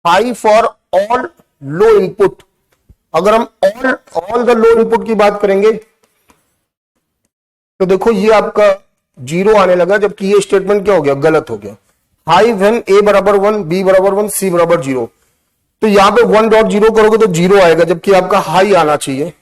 High for all low input, अगर हम ऑल द लो इनपुट की बात करेंगे तो देखो ये आपका 0 आने लगा, जबकि ये स्टेटमेंट क्या हो गया, गलत हो गया। हाई व्हेन a बराबर 1, b बराबर 1, c बराबर 0, तो यहां पे 1.0 करोगे तो 0 आएगा, जबकि आपका हाई आना चाहिए।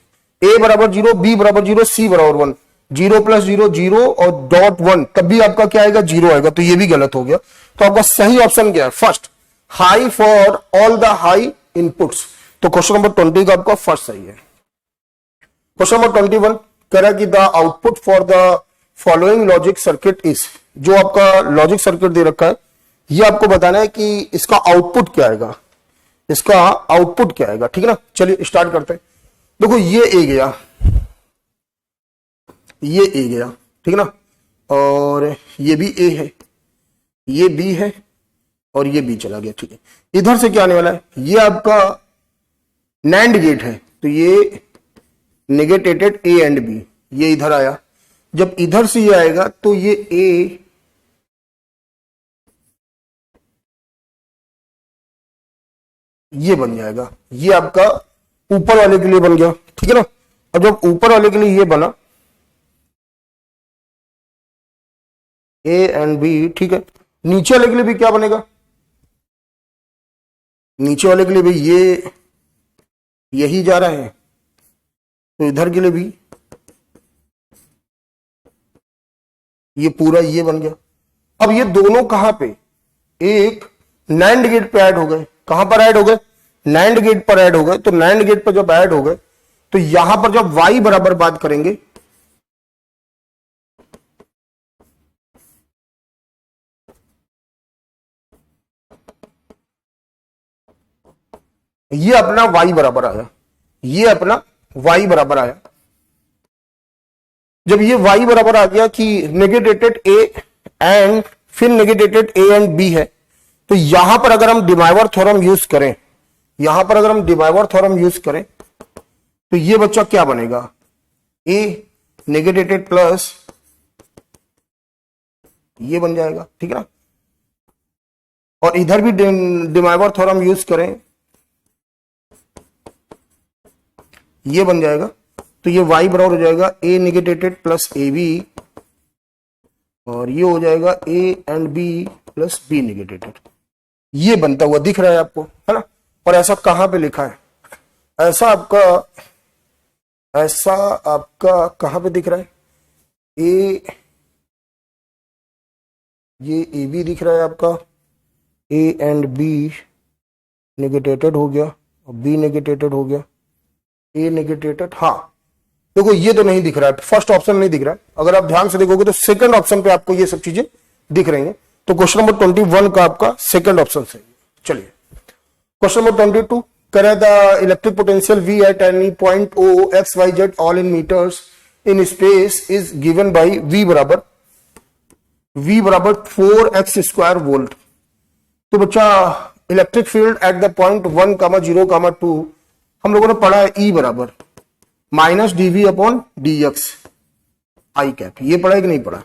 a बराबर 0, b बराबर 0, c बराबर 1, 0 प्लस 0 0 और डॉट 1, तब भी आपका क्या आएगा, 0 आएगा, तो ये भी गलत हो गया। तो आपका सही ऑप्शन क्या है, first, high for all the high inputs. तो क्वेश्चन नंबर 20 का आपका फर्स्ट सही है। क्वेश्चन नंबर 21, कह रहा है कि the output for the following logic circuit is. जो आपका लॉजिक सर्किट दे रखा है, ये आपको बताना है कि इसका आउटपुट क्या आएगा, इसका आउटपुट क्या आएगा। ठीक है ना, चलिए स्टार्ट करते हैं। देखो ये ए गया, ये ए गया, ठीक है ना, और ये भी ए है, ये बी है और ये बी चला गया। ठीक है, इधर से क्या आने वाला है, ये आपका नैंड गेट है, तो ये नेगेटेटेड ए एंड बी, ये इधर आया। जब इधर से ये आएगा तो ये ए ये बन जाएगा, ये आपका ऊपर वाले के लिए बन गया। ठीक है ना, और जब ऊपर वाले के लिए ये बना ए एंड बी, ठीक है, नीचे वाले के लिए भी क्या बनेगा, नीचे वाले के लिए भी ये यही जा रहा है, तो इधर के लिए भी ये पूरा ये बन गया। अब ये दोनों कहां पे, एक नैंड गेट पे ऐड हो गए। कहां पर ऐड हो गए, नैंड गेट पर ऐड हो गए। तो नैंड गेट पर जब ऐड हो गए तो यहां पर जब y बराबर बात करेंगे, ये अपना y बराबर आया, ये अपना y बराबर आया। जब ये y बराबर आ गया कि नेगेटेटेड a एंड फिर नेगेटेटेड a एंड b है, तो यहां पर अगर हम डिमाइवर थ्योरम यूज करें, यहां पर अगर हम डिमाइवर थ्योरम यूज करें तो ये बच्चा क्या बनेगा, a नेगेटेटेड प्लस ये बन जाएगा। ठीक है ना, और इधर भी डिमाइवर थ्योरम यूज करें, ये बन जाएगा। तो ये y बराबर हो जाएगा a नेगेटेटेड प्लस ए बी, और ये हो जाएगा a and b plus b नेगेटेटेड। ये बनता हुआ दिख रहा है आपको, है ना। और ऐसा कहां पे लिखा है, ऐसा आपका कहां पे दिख रहा है, ए, ये ए बी दिख रहा है आपका, ए एंड बी नेगेटेटेड हो गया और बी नेगेटेटेड हो गया, ए नेगेटेटेड। हाँ देखो ये तो नहीं दिख रहा है, फर्स्ट ऑप्शन नहीं दिख रहा है। अगर आप ध्यान से देखोगे तो सेकंड ऑप्शन पे आपको ये सब चीजें दिख रही हैं। तो क्वेश्चन नंबर 21 का आपका सेकंड ऑप्शन सही। चलिए क्वेश्चन नंबर 22, करे the electric potential V at any point O x y z all in meters in space is given by V बराबर 4x स्क्वायर वोल्ट। तो बच्चा electric field at the point 1,0,2 हम लोगों ने पढ़ा है E बराबर माइनस dV अपॉन dx आई कैप, ये पढ़ा है कि नहीं पढ़ा।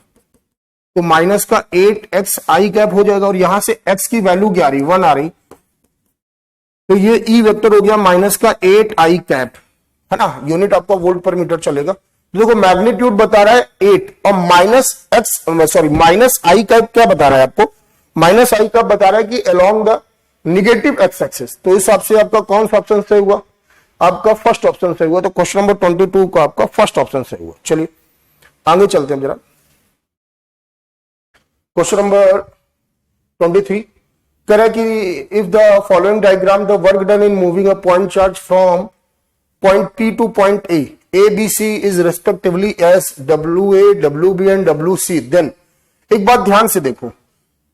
तो माइनस का 8x आई कैप हो जाएगा और यहां से x की वैल्यू क्या आ रही, 1 आ रही, तो ये E वेक्टर हो गया माइनस का 8 आई कैप, है ना। यूनिट आपका वोल्ट पर मीटर चलेगा। देखो मैग्नीट्यूड बता रहा है 8 और माइनस आई कैप क्या बता रहा है आपको, माइनस आई कैप बता रहा है कि along the negative x axis. तो इस हिसाब से आपका कौन सा ऑप्शन सही हुआ, आपका फर्स्ट ऑप्शन सही हुआ। तो क्वेश्चन नंबर 22 का आपका फर्स्ट ऑप्शन सही हुआ। चलिए आगे चलते हैं जरा, क्वेश्चन नंबर 23 कह रहा है कि if the following diagram the work done in moving a point charge from point P to point A B C is respectively as WA WB and WC, then एक बात ध्यान से देखो,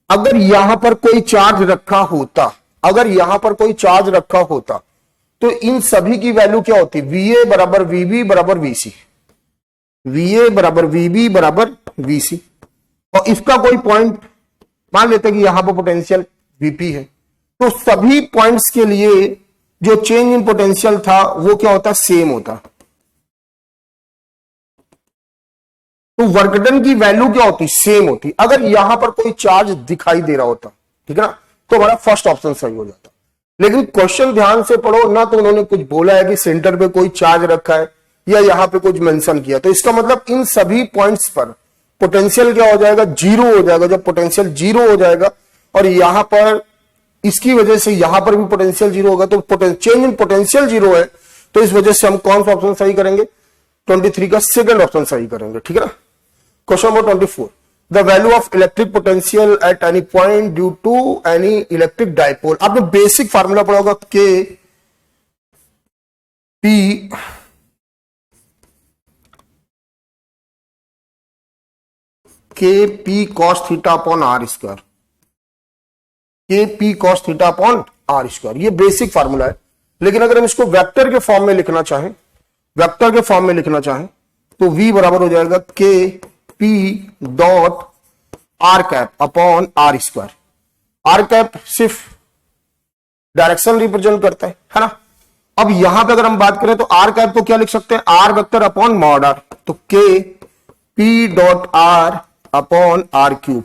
अगर यहां पर कोई चार्ज रखा होता, अगर यहां पर कोई चार्ज रखा होता तो इन सभी की वैल्यू क्या होती, VA बराबर VB बराबर VC, VA बराबर VB बराबर VC। और इसका कोई पॉइंट मान लेते कि यहां पर पोटेंशियल VP है, तो सभी पॉइंट्स के लिए जो चेंज इन पोटेंशियल था वो क्या होता, सेम होता। तो वर्क डन की वैल्यू क्या होती, सेम होती, अगर यहां पर कोई चार्ज दिखाई दे रहा होता, ठीक है ना, तो हमारा फर्स्ट ऑप्शन सही हो जाता। लेकिन क्वेश्चन ध्यान से पढ़ो ना, तो उन्होंने कुछ बोला है कि सेंटर पे कोई चार्ज रखा है या यहां पे कुछ मेंशन किया, तो इसका मतलब इन सभी पॉइंट्स पर पोटेंशियल क्या हो जाएगा, जीरो हो जाएगा। जब पोटेंशियल जीरो हो जाएगा और यहां पर इसकी वजह से यहां पर भी पोटेंशियल जीरो होगा, तो चेंज इन पोटेंशियल जीरो है, तो इस वजह से हम कौन सा ऑप्शन सही करेंगे, 23 का सेकंड ऑप्शन सही करेंगे, ठीक है ना। Question number 24, the value of electric potential at any point due to any electric dipole. आपने बेसिक फार्मूला पढ़ा होगा, k p cos theta upon r square, k p cos theta upon r square, ये बेसिक फार्मूला है। लेकिन अगर हम इसको वेक्टर के फॉर्म में लिखना चाहें, वेक्टर के फॉर्म में लिखना चाहें, तो V बराबर हो जाएगा k p dot r cap upon r square. R cap सिर्फ डायरेक्शन रिप्रेजेंट करता है ना। अब यहां पे अगर हम बात करें तो आर कैप को क्या लिख सकते हैं, r vector upon mod r, तो k p dot r upon r cube.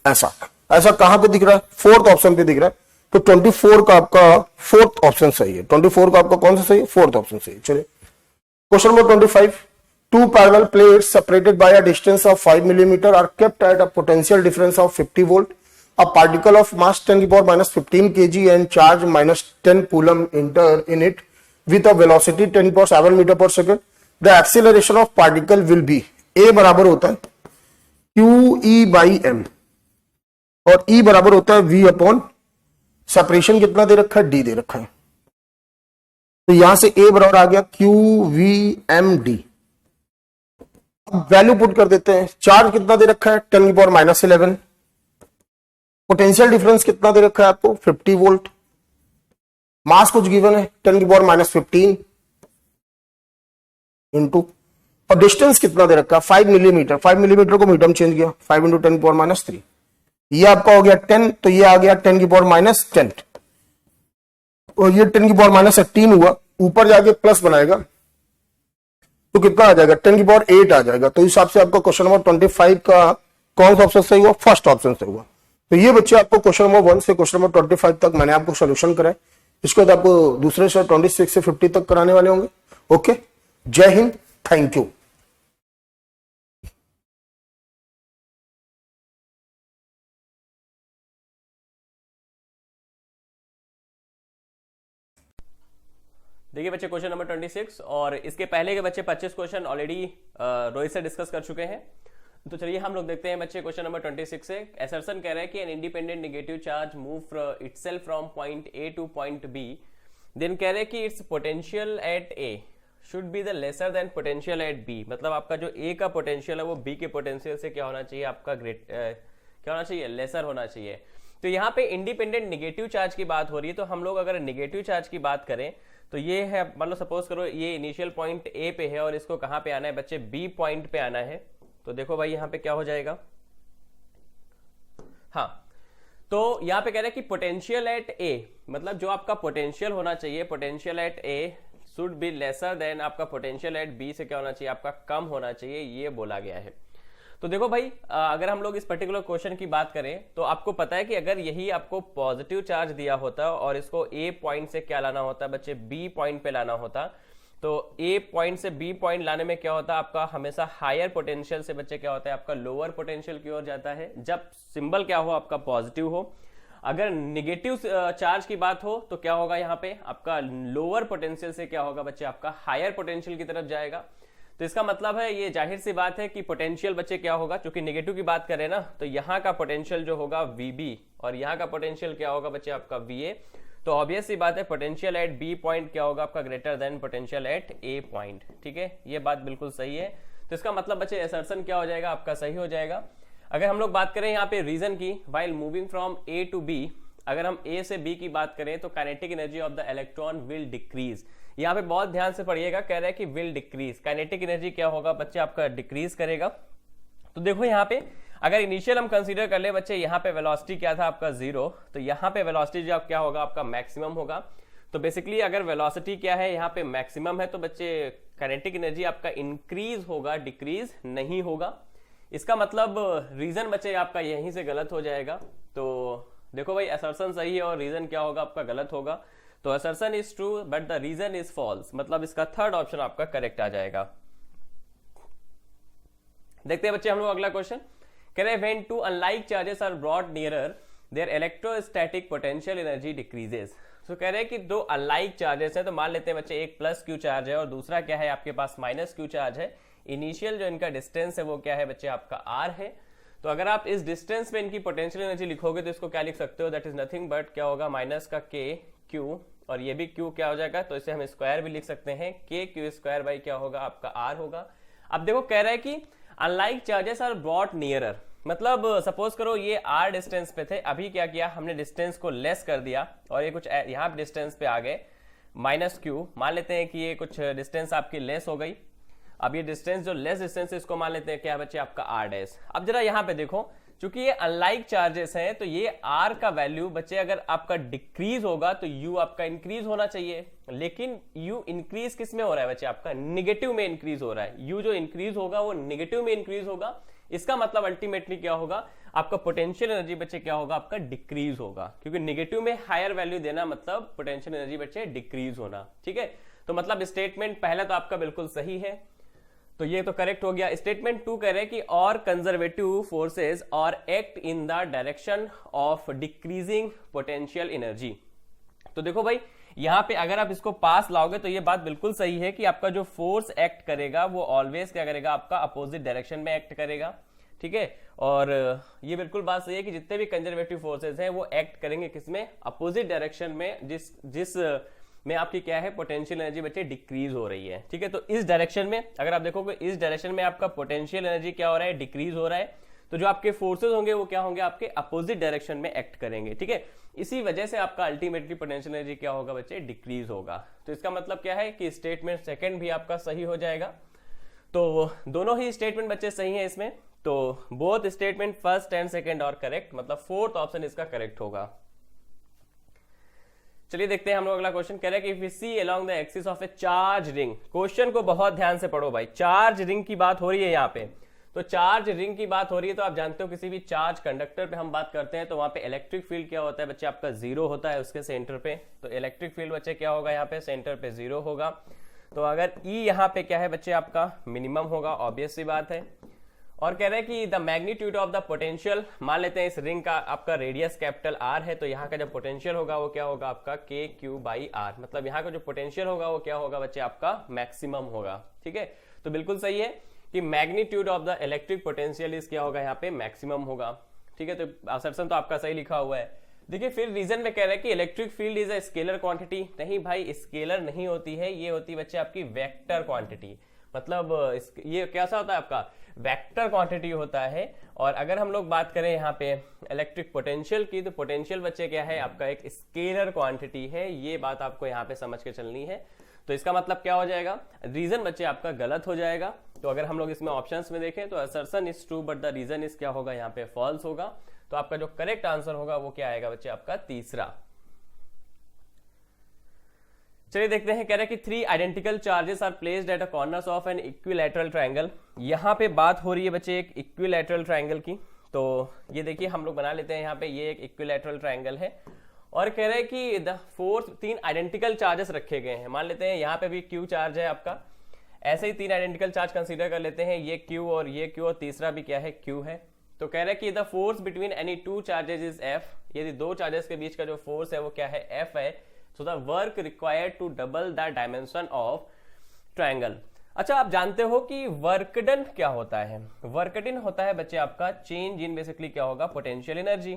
ऐसा ऐसा कहां पे दिख रहा है, फोर्थ ऑप्शन पे दिख रहा है। तो 24 का आपका फोर्थ ऑप्शन सही है। 24 का आपका कौन सा सही है, फोर्थ ऑप्शन सही है। चलिए question number 25, two parallel plates separated by a distance of 5 millimeter are kept at a potential difference of 50 volt. A particle of mass 10 to the power minus 15 kg and charge minus 10 coulomb enter in it with a velocity 10 to the power 7 meter per second. The acceleration of particle will be, A बराबर होता है QE by M और E बराबर होता है V अपॉन सेपरेशन कितना दे रखा है, D दे रखा है। तो यहां से A बराबर आ गया QVMD। अब वैल्यू पुट कर देते हैं, चार्ज कितना दे रखा है 10 की पावर माइनस 11, पोटेंशियल डिफरेंस कितना दे रखा है आपको 50 वोल्ट, मास कुछ गिवन है 10 की पावर माइनस 15 इंटू, और डिस्टेंस कितना दे रखा है 5 मिलीमीटर। 5 मिलीमीटर को मीटर में चेंज किया, 5 इंटू 10 की पावर माइनस 3, ये आपका हो गया 10, तो ये आ गया 10 की पावर माइनस 10 और ये 10 की पावर माइनस 18 हुआ, ऊपर जाके प्लस बनाएगा तो कितना आ जाएगा 10 की पावर 8 आ जाएगा। तो इस हिसाब से आपका क्वेश्चन नंबर 25 का कौन सा ऑप्शन सही हुआ, फर्स्ट ऑप्शन सही हुआ। तो ये बच्चे आपको क्वेश्चन नंबर 1 से क्वेश्चन नंबर 25 तक मैंने आपको सोल्यूशन कराए। इसके बाद आपको दूसरे से 26 से 50 तक कराने वाले होंगे। ओके, जय हिंद, थैंक यू। देखिए बच्चे क्वेश्चन नंबर 26, और इसके पहले के बच्चे 25 क्वेश्चन ऑलरेडी रोहित से डिस्कस कर चुके हैं। तो चलिए हम लोग देखते हैं बच्चे क्वेश्चन नंबर 26 से। एसर्शन कह रहा है कि an independent negative charge move itself from point A to point B, then कह रहे हैं कि its potential at A should be the lesser than potential at B. मतलब आपका जो ए का पोटेंशियल है वो बी के पोटेंशियल से क्या होना चाहिए, आपका क्या होना चाहिए, लेसर होना चाहिए। तो यहाँ पे इंडिपेंडेंट नेगेटिव चार्ज की बात हो रही है, तो हम लोग अगर नेगेटिव चार्ज की बात करें तो ये है, मतलब सपोज करो ये इनिशियल पॉइंट ए पे है और इसको कहाँ पे आना है बच्चे, बी पॉइंट पे आना है। तो देखो भाई यहाँ पे क्या हो जाएगा, हाँ, तो यहाँ पे कह रहे हैं कि पोटेंशियल एट ए, मतलब जो आपका पोटेंशियल होना चाहिए, potential at A should be lesser than आपका पोटेंशियल एट बी से क्या होना चाहिए, आपका कम होना चाहिए, ये बोला गया है। तो देखो भाई अगर हम लोग इस पर्टिकुलर क्वेश्चन की बात करें तो आपको पता है कि अगर यही आपको पॉजिटिव चार्ज दिया होता और इसको ए पॉइंट से क्या लाना होता बच्चे, बी पॉइंट पे लाना होता, तो ए पॉइंट से बी पॉइंट लाने में क्या होता है आपका, हमेशा हायर पोटेंशियल से बच्चे क्या होता है आपका लोअर पोटेंशियल की ओर जाता है, जब सिंबल क्या हो आपका पॉजिटिव हो। अगर निगेटिव चार्ज की बात हो तो क्या होगा, यहाँ पे आपका लोअर पोटेंशियल से क्या होगा बच्चे, आपका हायर पोटेंशियल की तरफ जाएगा। तो इसका मतलब है ये जाहिर सी बात है कि पोटेंशियल बच्चे क्या होगा, क्योंकि नेगेटिव की बात करें ना, तो यहाँ का पोटेंशियल जो होगा VB और यहाँ का पोटेंशियल क्या होगा बच्चे आपका VA। तो ऑब्वियस सी बात है पोटेंशियल एट बी पॉइंट क्या होगा आपका, greater than potential at A point. ठीक है, ये बात बिल्कुल सही है। तो इसका मतलब बच्चे असर्शन क्या हो जाएगा आपका, सही हो जाएगा। अगर हम लोग बात करें यहाँ पे रीजन की, while moving from A to B, अगर हम ए से बी की बात करें तो kinetic energy of the electron will decrease. यहाँ पे बहुत ध्यान से पढ़िएगा, कह रहा है कि विल डिक्रीज, काइनेटिक एनर्जी क्या होगा बच्चे आपका, डिक्रीज करेगा। तो देखो यहाँ पे अगर इनिशियल हम कंसीडर कर ले बच्चे, यहाँ पे वेलोसिटी क्या था आपका 0, तो यहाँ पे वेलोसिटी जो क्या होगा आपका मैक्सिमम होगा। तो बेसिकली अगर वेलोसिटी क्या है यहाँ पे मैक्सिमम है तो बच्चे काइनेटिक एनर्जी आपका इंक्रीज होगा, डिक्रीज नहीं होगा। इसका मतलब रीजन बच्चे आपका यहीं से गलत हो जाएगा। तो देखो भाई असर्शन सही है और रीजन क्या होगा आपका गलत होगा। तो assertion is true but the reason is false, मतलब इसका थर्ड ऑप्शन आपका करेक्ट आ जाएगा। देखते हैं बच्चे हम लोग अगला क्वेश्चन। कह रहे हैं when two unlike charges are brought nearer their electrostatic potential energy decreases. तो कह रहे हैं कि दो अनलाइक चार्जेस है, तो मान लेते हैं बच्चे एक प्लस क्यू चार्ज है और दूसरा क्या है आपके पास माइनस क्यू चार्ज है। इनिशियल जो इनका डिस्टेंस है वो क्या है बच्चे आपका आर है। तो अगर आप इस डिस्टेंस में इनकी पोटेंशियल एनर्जी लिखोगे तो इसको क्या लिख सकते हो, दैट इज नथिंग बट क्या होगा माइनस का के क्यू, और ये भी क्यू क्या हो जाएगा, तो इसे हम स्क्वायर भी लिख सकते हैं, के क्यू स्क्वायर बाई क्या होगा आपका आर होगा। अब देखो कह रहा है कि unlike charges are brought nearer, मतलब सपोज करो ये आर डिस्टेंस पे थे, अभी क्या किया हमने डिस्टेंस को लेस कर दिया और ये कुछ यहाँ डिस्टेंस पे आ गए माइनस क्यू। मान लेते हैं कि ये कुछ डिस्टेंस आपकी लेस हो गई। अब ये डिस्टेंस जो लेस डिस्टेंस है इसको मान लेते हैं क्या बच्चे आपका आर डैश। अब जरा यहाँ पे देखो, चूंकि ये अनलाइक चार्जेस हैं तो ये आर का वैल्यू बच्चे अगर आपका डिक्रीज होगा तो यू आपका इंक्रीज होना चाहिए, लेकिन यू इंक्रीज किस में हो रहा है बच्चे आपका, निगेटिव में इंक्रीज हो रहा है। यू जो इंक्रीज होगा वो निगेटिव में इंक्रीज होगा। इसका मतलब अल्टीमेटली क्या होगा आपका पोटेंशियल एनर्जी बच्चे क्या होगा आपका डिक्रीज होगा, क्योंकि निगेटिव में हायर वैल्यू देना मतलब पोटेंशियल एनर्जी बच्चे डिक्रीज होना। ठीक है, तो मतलब स्टेटमेंट पहला तो आपका बिल्कुल सही है, तो ये तो करेक्ट हो गया। स्टेटमेंट 2 कह रहे हैं कि और कंजर्वेटिव फोर्सेस और act in the direction of decreasing potential energy. तो देखो भाई यहां पे अगर आप इसको पास लाओगे तो ये बात बिल्कुल सही है कि आपका जो फोर्स एक्ट करेगा वो ऑलवेज क्या करेगा आपका अपोजिट डायरेक्शन में एक्ट करेगा। ठीक है, और ये बिल्कुल बात सही है कि जितने भी कंजर्वेटिव फोर्सेस हैं वो एक्ट करेंगे किसमें, अपोजिट डायरेक्शन में, जिस में आपकी क्या है पोटेंशियल एनर्जी बच्चे डिक्रीज हो रही है। ठीक है, तो इस डायरेक्शन में अगर आप देखोगे इस डायरेक्शन में आपका पोटेंशियल एनर्जी क्या हो रहा है, डिक्रीज हो रहा है। तो जो आपके फोर्सेस होंगे वो क्या होंगे आपके अपोजिट डायरेक्शन में एक्ट करेंगे। ठीक है, इसी वजह से आपका अल्टीमेटली पोटेंशियल एनर्जी क्या होगा बच्चे, डिक्रीज होगा। तो इसका मतलब क्या है कि स्टेटमेंट सेकंड भी आपका सही हो जाएगा। तो दोनों ही स्टेटमेंट बच्चे सही है इसमें, तो both statement first and second और करेक्ट, मतलब फोर्थ ऑप्शन इसका करेक्ट होगा। चलिए देखते हैं हम लोग अगला क्वेश्चन। कह रहे हैं कि if we see along the axis of a charge ring, question को बहुत ध्यान से पढ़ो भाई, चार्ज रिंग की बात हो रही है यहाँ पे। तो चार्ज रिंग की बात हो रही है तो आप जानते हो किसी भी चार्ज कंडक्टर पे हम बात करते हैं तो वहां पे इलेक्ट्रिक फील्ड क्या होता है बच्चे आपका 0 होता है उसके सेंटर पे। तो इलेक्ट्रिक फील्ड बच्चे क्या होगा यहाँ पे सेंटर पे 0 होगा। तो अगर ई यहाँ पे क्या है बच्चे आपका मिनिमम होगा, ऑब्वियस सी बात है। और कह रहे हैं कि the magnitude of the potential, मान लेते हैं इस रिंग का आपका रेडियस कैपिटल आर है, तो यहाँ का जो पोटेंशियल होगा वो क्या होगा आपका के क्यू बाई आर, मतलब यहाँ का जो पोटेंशियल होगा वो क्या होगा बच्चे आपका मैक्सिमम होगा। ठीक है, तो बिल्कुल सही है कि magnitude of the electric potential इस क्या होगा यहाँ पे मैक्सिमम होगा। ठीक है, तो असर्शन तो आपका सही लिखा हुआ है। देखिए फिर रीजन में कह रहा है कि electric field is a scalar quantity, नहीं भाई स्केलर नहीं होती है, ये होती है बच्चे आपकी वेक्टर क्वांटिटी, मतलब ये कैसा होता है आपका वेक्टर क्वांटिटी होता है। और अगर हम लोग बात करें यहाँ पे इलेक्ट्रिक पोटेंशियल की, तो पोटेंशियल बच्चे क्या है आपका एक स्केलर क्वांटिटी है, ये बात आपको यहाँ पे समझ के चलनी है। तो इसका मतलब क्या हो जाएगा, रीजन बच्चे आपका गलत हो जाएगा। तो अगर हम लोग इसमें ऑप्शंस में देखें तो assertion is true but the reason is क्या होगा यहाँ पे फॉल्स होगा। तो आपका जो करेक्ट आंसर होगा वो क्या आएगा बच्चे आपका तीसरा। चलिए देखते हैं, कह रहे हैं कि 3 identical charges are placed at a corners of an equilateral triangle. यहाँ पे बात हो रही है बच्चे एक इक्विलैटरल ट्रायंगल की। तो ये देखिए हम लोग बना लेते हैं, यहाँ पे ये एक इक्विलैटरल ट्रायंगल है और कह रहे हैं कि द फोर्थ 3 आइडेंटिकल चार्जेस रखे गए हैं। मान लेते हैं यहाँ पे भी क्यू चार्ज है आपका, ऐसे ही 3 आइडेंटिकल चार्ज कंसीडर कर लेते हैं, ये क्यू और ये क्यू और तीसरा भी क्या है क्यू है। तो कह रहे हैं कि the force between any 2 charges is F, यदि 2 चार्जेस के बीच का जो फोर्स है वो क्या है एफ है। So the work required to double the dimension of triangle. अच्छा आप जानते हो कि वर्क डन क्या होता है, वर्क डन होता है बच्चे आपका चेंज इन बेसिकली क्या होगा पोटेंशियल एनर्जी,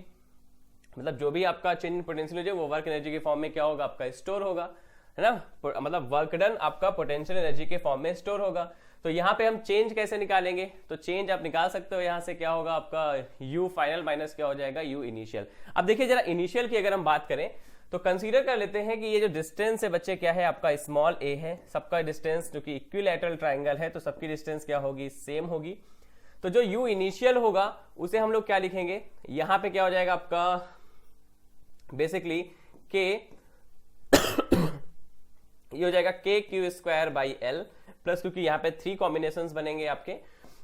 मतलब जो भी आपका चेंज इन पोटेंशियल एनर्जी वो वर्क एनर्जी के फॉर्म में क्या होगा आपका स्टोर होगा, है ना, मतलब वर्क डन आपका पोटेंशियल एनर्जी के फॉर्म में स्टोर होगा। तो यहाँ पे हम चेंज कैसे निकालेंगे, तो चेंज आप निकाल सकते हो यहाँ से क्या होगा आपका यू फाइनल माइनस क्या हो जाएगा यू इनिशियल। अब देखिए जरा इनिशियल की अगर हम बात करें तो कंसीडर कर लेते हैं कि ये जो डिस्टेंस है बच्चे क्या है आपका स्मॉल ए है, सबका डिस्टेंस जो कि इक्विलैटरल ट्रायंगल है तो सबकी डिस्टेंस क्या होगी सेम होगी। तो जो यू इनिशियल होगा उसे हम लोग क्या लिखेंगे, यहाँ पे क्या हो जाएगा आपका बेसिकली के ये हो जाएगा के Q square by L plus, क्योंकि यहाँ पे 3 कॉम्बिनेशंस बनेंगे आपके,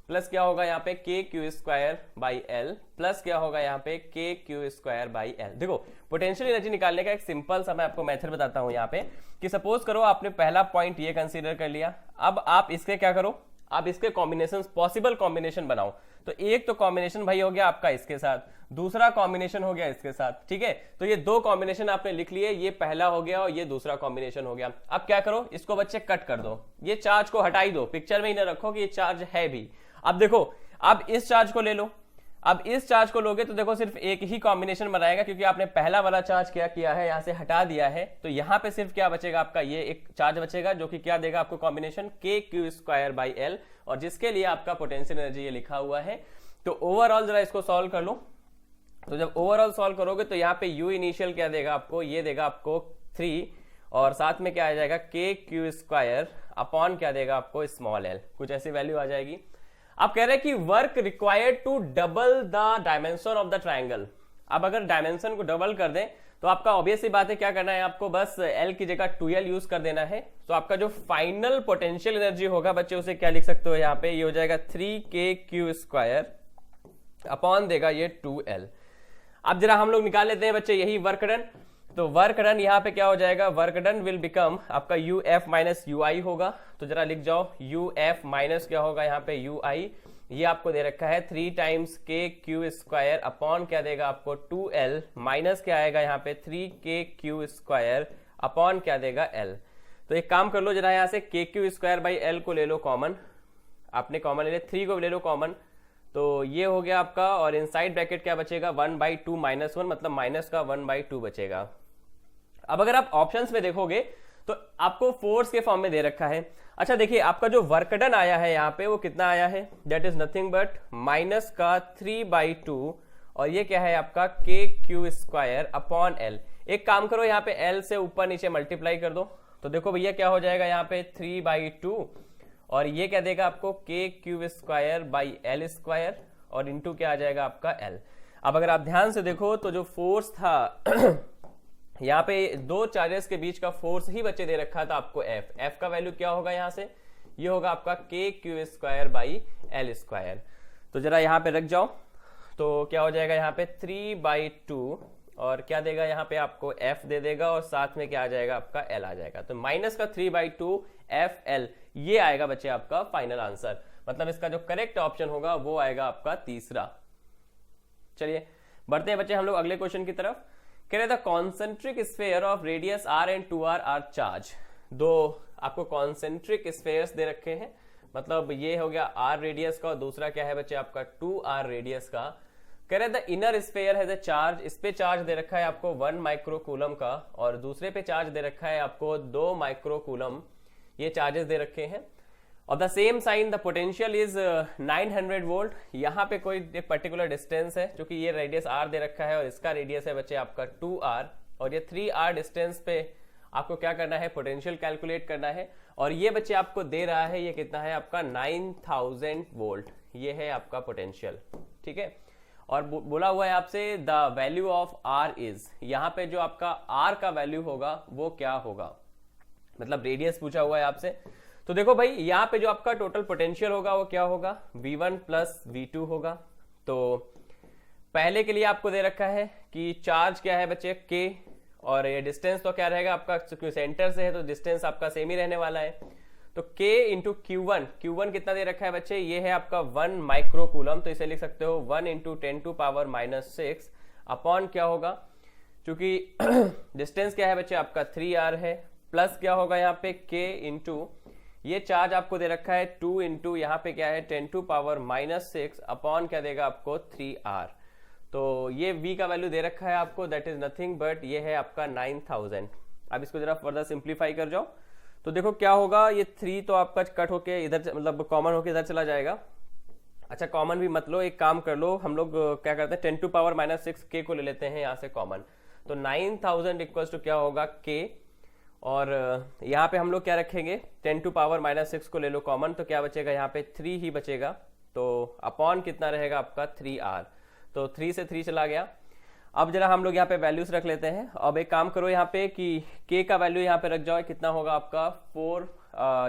प्लस क्या होगा यहाँ पे के Q square by L plus क्या होगा यहाँ पे के क्यू स्क्वायर बाई एल। देखो पोटेंशियल एनर्जी निकालने का एक सिंपल सा मैं आपको मेथड बताता हूं यहाँ पे कि सपोज करो आपने पहला पॉइंट ये कंसीडर कर लिया, अब आप इसके क्या करो, आप इसके कॉम्बिनेशन पॉसिबल कॉम्बिनेशन बनाओ। तो एक तो कॉम्बिनेशन भाई हो गया आपका इसके साथ, दूसरा कॉम्बिनेशन हो गया इसके साथ, ठीक है। तो ये 2 कॉम्बिनेशन आपने लिख लिए, ये पहला हो गया और ये दूसरा कॉम्बिनेशन हो गया। अब क्या करो, इसको बच्चे कट कर दो, ये चार्ज को हटाई दो, पिक्चर में ही ना रखो कि ये चार्ज है भी। अब देखो अब इस चार्ज को ले लो, अब इस चार्ज को लोगे तो देखो सिर्फ एक ही कॉम्बिनेशन बनाएगा, क्योंकि आपने पहला वाला चार्ज क्या किया है यहाँ से हटा दिया है। तो यहाँ पे सिर्फ क्या बचेगा आपका ये एक चार्ज बचेगा जो कि क्या देगा आपको कॉम्बिनेशन के क्यू स्क्वायर बाई एल, और जिसके लिए आपका पोटेंशियल एनर्जी ये लिखा हुआ है। तो ओवरऑल जरा इसको सॉल्व कर लो, तो जब ओवरऑल सॉल्व करोगे तो यहाँ पे यू इनिशियल क्या देगा आपको, ये देगा आपको 3 और साथ में क्या आ जाएगा के क्यू स्क्वायर अपॉन क्या देगा आपको स्मॉल एल, कुछ ऐसी वैल्यू आ जाएगी। आप कह रहे हैं कि work required to double the dimension of the triangle. अब अगर डायमेंशन को डबल कर दें तो आपका ऑब्वियस सी बात है क्या करना है आपको, बस एल की जगह 2l यूज कर देना है। तो आपका जो फाइनल पोटेंशियल एनर्जी होगा बच्चे उसे क्या लिख सकते हो यहाँ पे, ये हो जाएगा 3k क्यू स्क्वायर अपॉन देगा ये 2l। अब जरा हम लोग निकाल लेते हैं बच्चे यही वर्क डन। तो वर्क डन यहाँ पे क्या हो जाएगा, वर्क डन विल बिकम आपका यू एफ माइनस यू आई होगा। तो जरा लिख जाओ यू एफ माइनस क्या होगा यहाँ पे यू आई, ये आपको दे रखा है 3 टाइम्स के क्यू स्क्वायर अपॉन क्या देगा आपको 2l माइनस क्या आएगा यहाँ पे 3k क्यू स्क्वायर अपॉन क्या देगा l। तो एक काम कर लो जरा यहाँ से के क्यू स्क्वायर बाई एल को ले लो कॉमन, आपने कॉमन ले लिया, 3 को ले लो कॉमन, तो ये हो गया आपका। और इनसाइड ब्रैकेट क्या बचेगा 1/2 माइनस 1, मतलब माइनस का 1/2 बचेगा। अब अगर आप ऑप्शंस में देखोगे तो आपको फोर्स के फॉर्म में दे रखा है। अच्छा देखिए आपका जो वर्क डन आया है यहाँ पे वो कितना आया है, that is nothing but minus का 3/2 और ये क्या है आपका के क्यू स्क्वायर अपॉन एल। एक काम करो यहाँ पे एल से ऊपर नीचे मल्टीप्लाई कर दो, तो देखो भैया क्या हो जाएगा यहाँ पे 3/2 और ये क्या देगा आपको के Q square by L square और इंटू क्या आ जाएगा आपका एल। अब अगर आप ध्यान से देखो तो जो फोर्स था यहाँ पे 2 चार्जेस के बीच का फोर्स ही बच्चे दे रखा था आपको एफ का वैल्यू क्या होगा यहाँ से, ये होगा आपका के Q square by L square. तो जरा यहाँ पे रख जाओ, तो क्या हो जाएगा यहाँ पे 3/2 और क्या देगा यहाँ पे आपको एफ दे देगा और साथ में क्या आ जाएगा आपका एल आ जाएगा। तो माइनस का 3/2 एफ एल, ये आएगा बच्चे आपका फाइनल आंसर। मतलब इसका जो करेक्ट ऑप्शन होगा वो आएगा आपका तीसरा। चलिए बढ़ते हैं बच्चे हम लोग अगले क्वेश्चन की तरफ। कह रहे the concentric sphere of radius r and 2r are charge. दो आपको कॉन्सेंट्रिक स्फेयर्स दे रखे हैं, मतलब ये हो गया r रेडियस का और दूसरा क्या है बच्चे आपका 2r रेडियस का। कह रहे द इनर स्फेयर है द चार्ज, इस पे चार्ज दे रखा है आपको 1 माइक्रोकूलम का और दूसरे पे चार्ज दे रखा है आपको 2 माइक्रोकूलम, ये चार्जेस दे रखे हैं। Of the same sign the potential is 900 volt. यहाँ पे कोई एक पर्टिकुलर डिस्टेंस है, क्योंकि ये रेडियस r दे रखा है और इसका रेडियस है बच्चे आपका 2r, और ये 3r डिस्टेंस पे आपको क्या करना है, पोटेंशियल कैलकुलेट करना है। और ये बच्चे आपको दे रहा है, ये कितना है आपका 9000 वोल्ट, ये है आपका पोटेंशियल, ठीक है। और बोला हुआ है आपसे the value of r is, यहाँ पे जो आपका r का वैल्यू होगा वो क्या होगा, मतलब रेडियस पूछा हुआ है आपसे। तो देखो भाई यहाँ पे जो आपका टोटल पोटेंशियल होगा वो क्या होगा, v1 प्लस v2 होगा। तो पहले के लिए आपको दे रखा है कि चार्ज क्या है बच्चे k, और ये डिस्टेंस तो क्या रहेगा आपका, क्योंकि सेंटर से है तो डिस्टेंस आपका सेम ही रहने वाला है। तो k इंटू Q1, Q1 कितना दे रखा है बच्चे, ये है आपका 1 माइक्रोकूलम, तो इसे लिख सकते हो 1 इंटू 10⁻⁻6 अपॉन क्या होगा, क्योंकि डिस्टेंस क्या है बच्चे आपका 3r है, प्लस क्या होगा यहाँ पे k इंटू ये चार्ज आपको दे रखा है 2 इंटू यहाँ पे क्या है 10⁻⁻6 अपॉन क्या देगा आपको 3r। तो ये v का वैल्यू दे रखा है आपको, दैट इज नथिंग बट ये है आपका 9000। अब इसको जरा फर्दर सिंप्लीफाई कर जाओ तो देखो क्या होगा, ये 3 तो आपका कट होके इधर मतलब कॉमन होके इधर चला जाएगा। अच्छा कॉमन भी मत लो, एक काम कर लो, हम लोग क्या करते हैं 10⁻⁻6 k को ले लेते हैं यहाँ से कॉमन। तो 9000 इक्वल्स टू क्या होगा k, और यहाँ पे हम लोग क्या रखेंगे 10⁻⁻6 को ले लो कॉमन, तो क्या बचेगा यहाँ पे 3 ही बचेगा। तो अपॉन कितना रहेगा आपका 3r, तो 3 से 3 चला गया। अब जरा हम लोग यहाँ पे वैल्यूज रख लेते हैं। अब एक काम करो यहाँ पे कि k का वैल्यू यहाँ पे रख जाओ, कितना होगा आपका 4,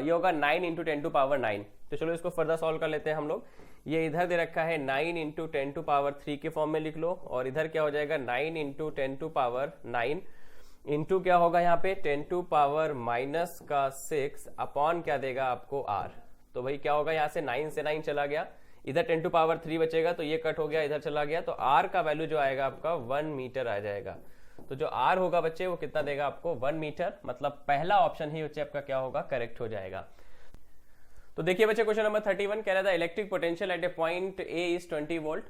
ये होगा 9 इंटू 10�9। तो चलो इसको फर्दर सॉल्व कर लेते हैं हम लोग। ये इधर दे रखा है 9 इंटू 10⁻3 के फॉर्म में लिख लो, और इधर क्या हो जाएगा 9 इंटू 10⁻9 इंटू क्या होगा यहाँ पे 10⁻⁻6 अपॉन क्या देगा आपको r। तो भाई क्या होगा, यहाँ से 9 से 9 चला गया, इधर 10⁻3 बचेगा तो ये कट हो गया, इधर चला गया, तो r का वैल्यू जो आएगा आपका 1 मीटर आ जाएगा। तो जो r होगा बच्चे वो कितना देगा आपको 1 मीटर, मतलब पहला ऑप्शन ही बच्चे आपका क्या होगा, करेक्ट हो जाएगा। तो देखिए बच्चे क्वेश्चन नंबर 31 कह रहा था electric potential at A point A is 20 volt,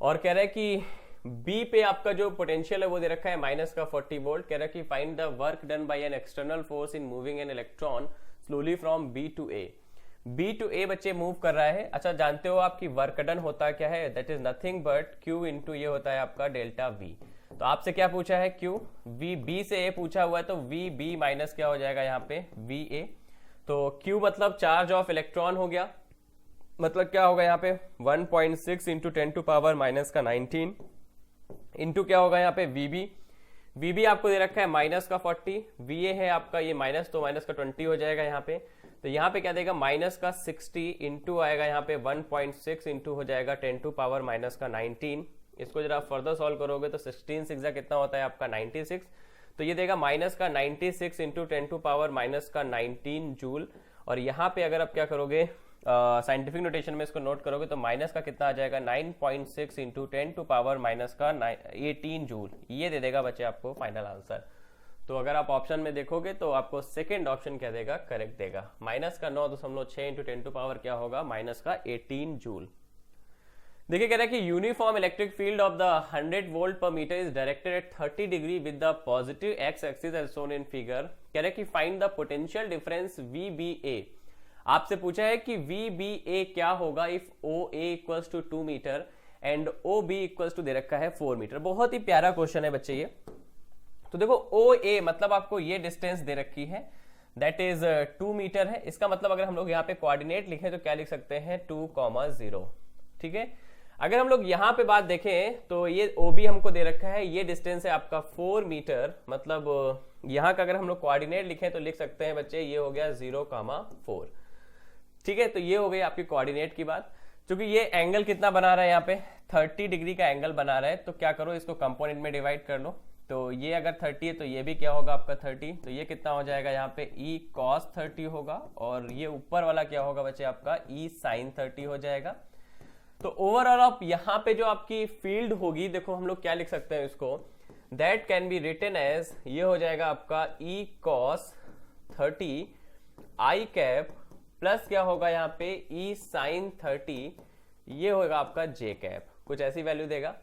और कह रहा है कि बी पे आपका जो पोटेंशियल है वो दे रखा है -40 वोल्ट। कह रहा है कि find the work done by an external force in moving an electron slowly from B to A. B to A बच्चे मूव कर रहा है। अच्छा जानते हो आपकी वर्क डन होता क्या है, that is nothing but Q into ये होता है आपका डेल्टा वी। तो आपसे क्या पूछा है क्यू, वी बी से ए पूछा हुआ है, तो वी बी माइनस क्या हो जाएगा यहाँ पे वी ए। तो क्यू मतलब चार्ज ऑफ इलेक्ट्रॉन हो गया, मतलब क्या होगा यहाँ पे 1.6 इंटू 10⁻⁻19 इंटू क्या होगा यहाँ पे वीबी। वीबी आपको दे रखा है -40, वीए है आपका ये माइनस, तो माइनस का 20 हो जाएगा यहाँ पे। तो यहाँ पे क्या देगा -60 इंटू आएगा यहाँ पे 1.6 इंटू हो जाएगा 10⁻⁻19। इसको जरा फर्दर सॉल्व करोगे तो 16 6 कितना होता है आपका 96। तो ये देगा -96 इंटू 10⁻⁻19 जूल। और यहाँ पे अगर आप क्या करोगे साइंटिफिक नोटेशन में इसको नोट करोगे तो माइनस का कितना आ जाएगा 9.6 इंटू 10⁻⁻18 जूल, ये दे देगा बच्चे आपको फाइनल आंसर। तो अगर आप ऑप्शन में देखोगे तो आपको सेकंड ऑप्शन क्या देगा, करेक्ट देगा। माइनस का 9.6 इंटू 10 क्या होगा -18 जूल। देखिए कह रहा है कि uniform electric field of the 100 volt per metre is directed at 30 degree with the positive x axis as shown in figure. कह रहा है कि find the potential difference VBA। आपसे पूछा है कि VBA क्या होगा if OA equals to 2 metre and OB equals to दे रखा है 4 मीटर। बहुत ही प्यारा क्वेश्चन है बच्चे ये। तो देखो OA मतलब आपको ये डिस्टेंस दे रखी है, दैट इज 2 मीटर है। इसका मतलब अगर हम लोग यहाँ पे कोऑर्डिनेट लिखें तो क्या लिख सकते हैं 2,0, ठीक है। अगर हम लोग यहाँ पे बात देखें तो ये OB हमको दे रखा है, ये डिस्टेंस है आपका 4 मीटर, मतलब यहाँ का अगर हम लोग कोऑर्डिनेट लिखें तो लिख सकते हैं बच्चे ये हो गया 0,4, ठीक है। तो ये हो गई आपकी कोऑर्डिनेट की बात। क्योंकि ये एंगल कितना बना रहा है यहाँ पे 30 डिग्री का एंगल बना रहा है, तो क्या करो इसको कंपोनेंट में डिवाइड कर लो। तो ये अगर 30 है तो ये भी क्या होगा आपका 30, तो ये कितना हो जाएगा यहाँ पे e cos 30 होगा, और ये ऊपर वाला क्या होगा बच्चे आपका e sin 30 हो जाएगा। तो ओवरऑल आप यहाँ पे जो आपकी फील्ड होगी, देखो हम लोग क्या लिख सकते हैं इसको, that can be written as, ये हो जाएगा आपका e cos 30 i cap plus क्या होगा यहाँ पे e sin 30, ये होगा आपका j कैप, कुछ ऐसी वैल्यू देगा।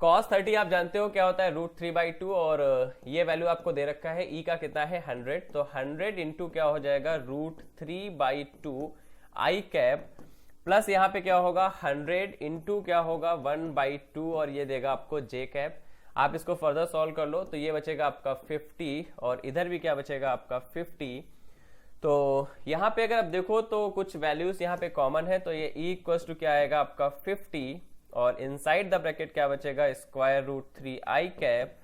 cos 30 आप जानते हो क्या होता है √3/2, और ये वैल्यू आपको दे रखा है e का कितना है 100, तो 100 इंटू क्या हो जाएगा √3/2 i कैप प्लस यहाँ पे क्या होगा 100 इंटू क्या होगा 1/2, और ये देगा आपको j कैप। आप इसको फर्दर सॉल्व कर लो तो ये बचेगा आपका 50, और इधर भी क्या बचेगा आपका 50। तो यहाँ पे अगर आप देखो तो कुछ वैल्यूज यहाँ पे कॉमन है, तो ये e इक्वल्स टू क्या आएगा आपका 50, और इनसाइड द ब्रैकेट क्या बचेगा √3 i कैप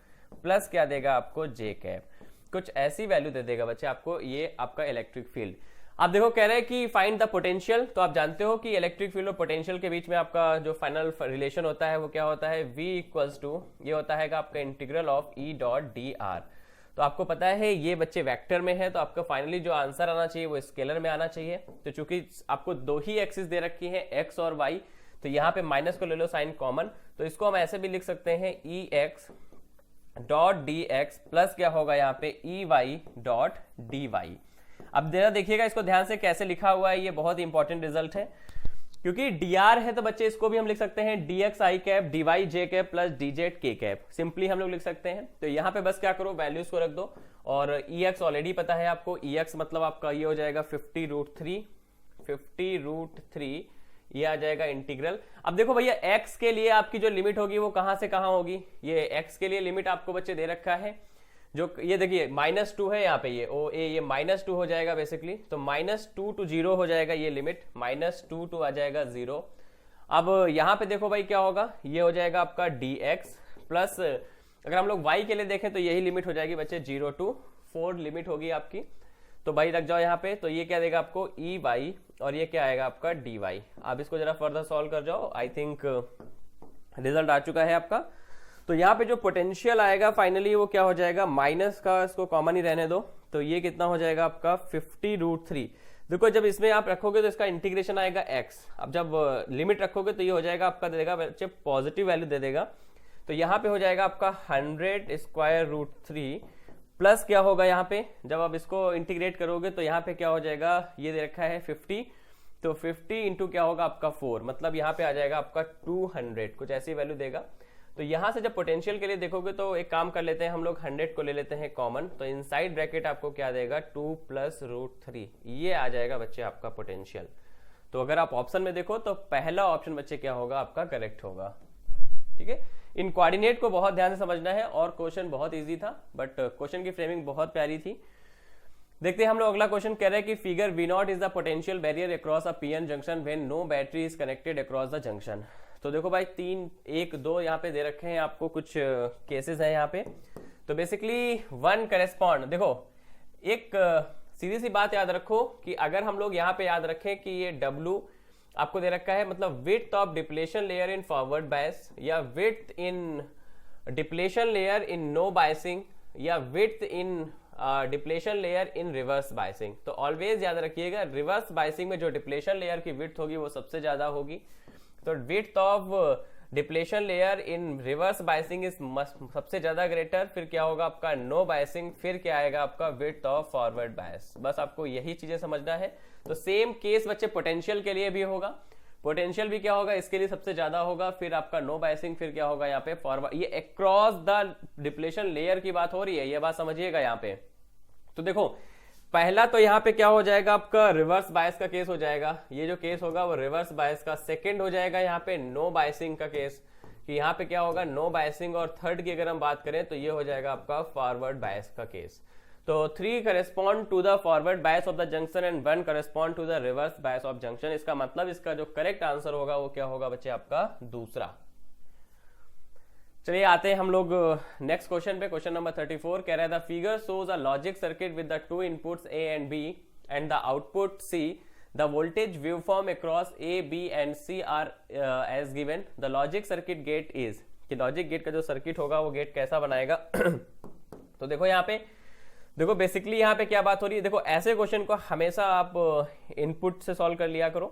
प्लस क्या देगा आपको j कैप, कुछ ऐसी वैल्यू दे देगा बच्चे आपको ये आपका इलेक्ट्रिक फील्ड। आप देखो कह रहे हैं कि फाइंड द पोटेंशियल, तो आप जानते हो कि इलेक्ट्रिक फील्ड और पोटेंशियल के बीच में आपका जो फाइनल रिलेशन होता है वो क्या होता है v इक्वल्स टू, ये होता है आपका integral of e dot D R. तो आपको पता है ये बच्चे वेक्टर में है, तो आपका फाइनली जो आंसर आना चाहिए वो स्केलर में आना चाहिए। तो चूंकि आपको दो ही एक्सिस दे रखी है x और y, तो यहाँ पे माइनस को ले लो साइन कॉमन, तो इसको हम ऐसे भी लिख सकते हैं E x dot d x plus क्या होगा यहाँ पे E y dot d y. अब जरा देखिएगा इसको ध्यान से कैसे लिखा हुआ है, ये बहुत ही इंपॉर्टेंट रिजल्ट है, क्योंकि dr है तो बच्चे इसको भी हम लिख सकते हैं dx i cap dy j cap plus dz k cap, simply हम लोग लिख सकते हैं। तो यहाँ पे बस क्या करो वैल्यूज को रख दो, और ex ऑलरेडी पता है आपको, ex मतलब आपका ये हो जाएगा 50√3 ये आ जाएगा इंटीग्रल। अब देखो भैया x के लिए आपकी जो लिमिट होगी वो कहां से कहां होगी, ये x के लिए लिमिट आपको बच्चे दे रखा है, जो ये देखिए -2 है यहाँ पे, ये ओ ए ये -2 हो जाएगा बेसिकली, तो -2 to 0 हो जाएगा ये लिमिट, -2 to आ जाएगा 0। अब यहाँ पे देखो भाई क्या होगा, ये हो जाएगा आपका dx प्लस अगर हम लोग y के लिए देखें तो यही लिमिट हो जाएगी बच्चे 0 to 4 लिमिट होगी आपकी, तो भाई रख जाओ यहाँ पे, तो ये क्या देगा आपको ई वाई, और ये क्या आएगा आपका डी वाई। आप इसको जरा फर्दर सॉल्व कर जाओ, आई थिंक रिजल्ट आ चुका है आपका। तो यहाँ पे जो पोटेंशियल आएगा फाइनली वो क्या हो जाएगा, माइनस का इसको कॉमन ही रहने दो, तो ये कितना हो जाएगा आपका 50√3। देखो जब इसमें आप रखोगे तो इसका इंटीग्रेशन आएगा x, अब जब लिमिट रखोगे तो ये हो जाएगा आपका दे देगा बच्चे पॉजिटिव वैल्यू दे देगा, तो यहाँ पे हो जाएगा आपका 100√3 प्लस क्या होगा यहाँ पे जब आप इसको इंटीग्रेट करोगे तो यहाँ पे क्या हो जाएगा, ये दे रखा है 50, तो 50 इंटू क्या होगा आपका 4, मतलब यहाँ पे आ जाएगा आपका 200, कुछ ऐसी वैल्यू देगा। तो यहां से जब पोटेंशियल के लिए देखोगे तो एक काम कर लेते हैं हम लोग, 100 को ले लेते हैं कॉमन, तो इनसाइड ब्रैकेट आपको क्या देगा 2 + √3, ये आ जाएगा बच्चे आपका पोटेंशियल। तो अगर आप ऑप्शन में देखो तो पहला ऑप्शन बच्चे क्या होगा आपका करेक्ट होगा। ठीक है, इन कोऑर्डिनेट को बहुत ध्यान से समझना है, और क्वेश्चन बहुत इजी था, बट क्वेश्चन की फ्रेमिंग बहुत प्यारी थी। देखते हैं हम लोग अगला क्वेश्चन कह रहे हैं कि figure V0 is the potential barrier across a PN junction when no battery is connected across the junction. तो देखो भाई 3, 1, 2 यहाँ पे दे रखे हैं आपको, कुछ केसेस हैं यहाँ पे। तो बेसिकली 1 करेस्पॉन्ड, देखो एक सीधी सी बात याद रखो कि अगर हम लोग यहाँ पे याद रखें कि ये W आपको दे रखा है, मतलब width of depletion layer in forward bias, या width in depletion layer in no biasing, या width in depletion layer in reverse biasing. तो ऑलवेज याद रखिएगा रिवर्स बायसिंग में जो डिप्लेशन लेयर की विड्थ होगी वो सबसे ज्यादा होगी, तो width of depletion layer in reverse biasing is सबसे ज्यादा ग्रेटर, फिर क्या होगा आपका नो बायसिंग, फिर क्या आएगा आपका विड्थ ऑफ फॉरवर्ड बायस। बस आपको यही चीजें समझना है। तो सेम केस बच्चे पोटेंशियल के लिए भी होगा, पोटेंशियल भी क्या होगा इसके लिए सबसे ज्यादा होगा, फिर आपका नो बायसिंग, फिर क्या होगा यहाँ पे फॉरवर्ड, ये अक्रॉस द डिप्लेशन लेयर की बात हो रही है, ये बात समझिएगा यहाँ पे। तो देखो पहला तो यहाँ पे क्या हो जाएगा आपका रिवर्स बायस का केस हो जाएगा, ये जो केस होगा वो रिवर्स बायस का। सेकंड हो जाएगा यहाँ पे नो बायसिंग का केस, कि यहाँ पे क्या होगा नो बायसिंग, और थर्ड की अगर हम बात करें तो ये हो जाएगा आपका फॉरवर्ड बायस का केस। तो 3 correspond to the forward bias of the junction and 1 correspond to the reverse bias of junction. इसका मतलब इसका जो करेक्ट आंसर होगा वो क्या होगा बच्चे आपका दूसरा। चलिए आते हैं हम लोग नेक्स्ट क्वेश्चन पे। क्वेश्चन नंबर 34 कह रहा है the figure shows a logic circuit with the 2 inputs A and B and the output C। The voltage waveform across A, B and C are as given. The logic circuit gate is, कि लॉजिक गेट का जो सर्किट होगा वो गेट कैसा बनाएगा। तो देखो यहाँ पे, देखो बेसिकली यहाँ पे क्या बात हो रही है, देखो ऐसे क्वेश्चन को हमेशा आप इनपुट से सॉल्व कर लिया करो।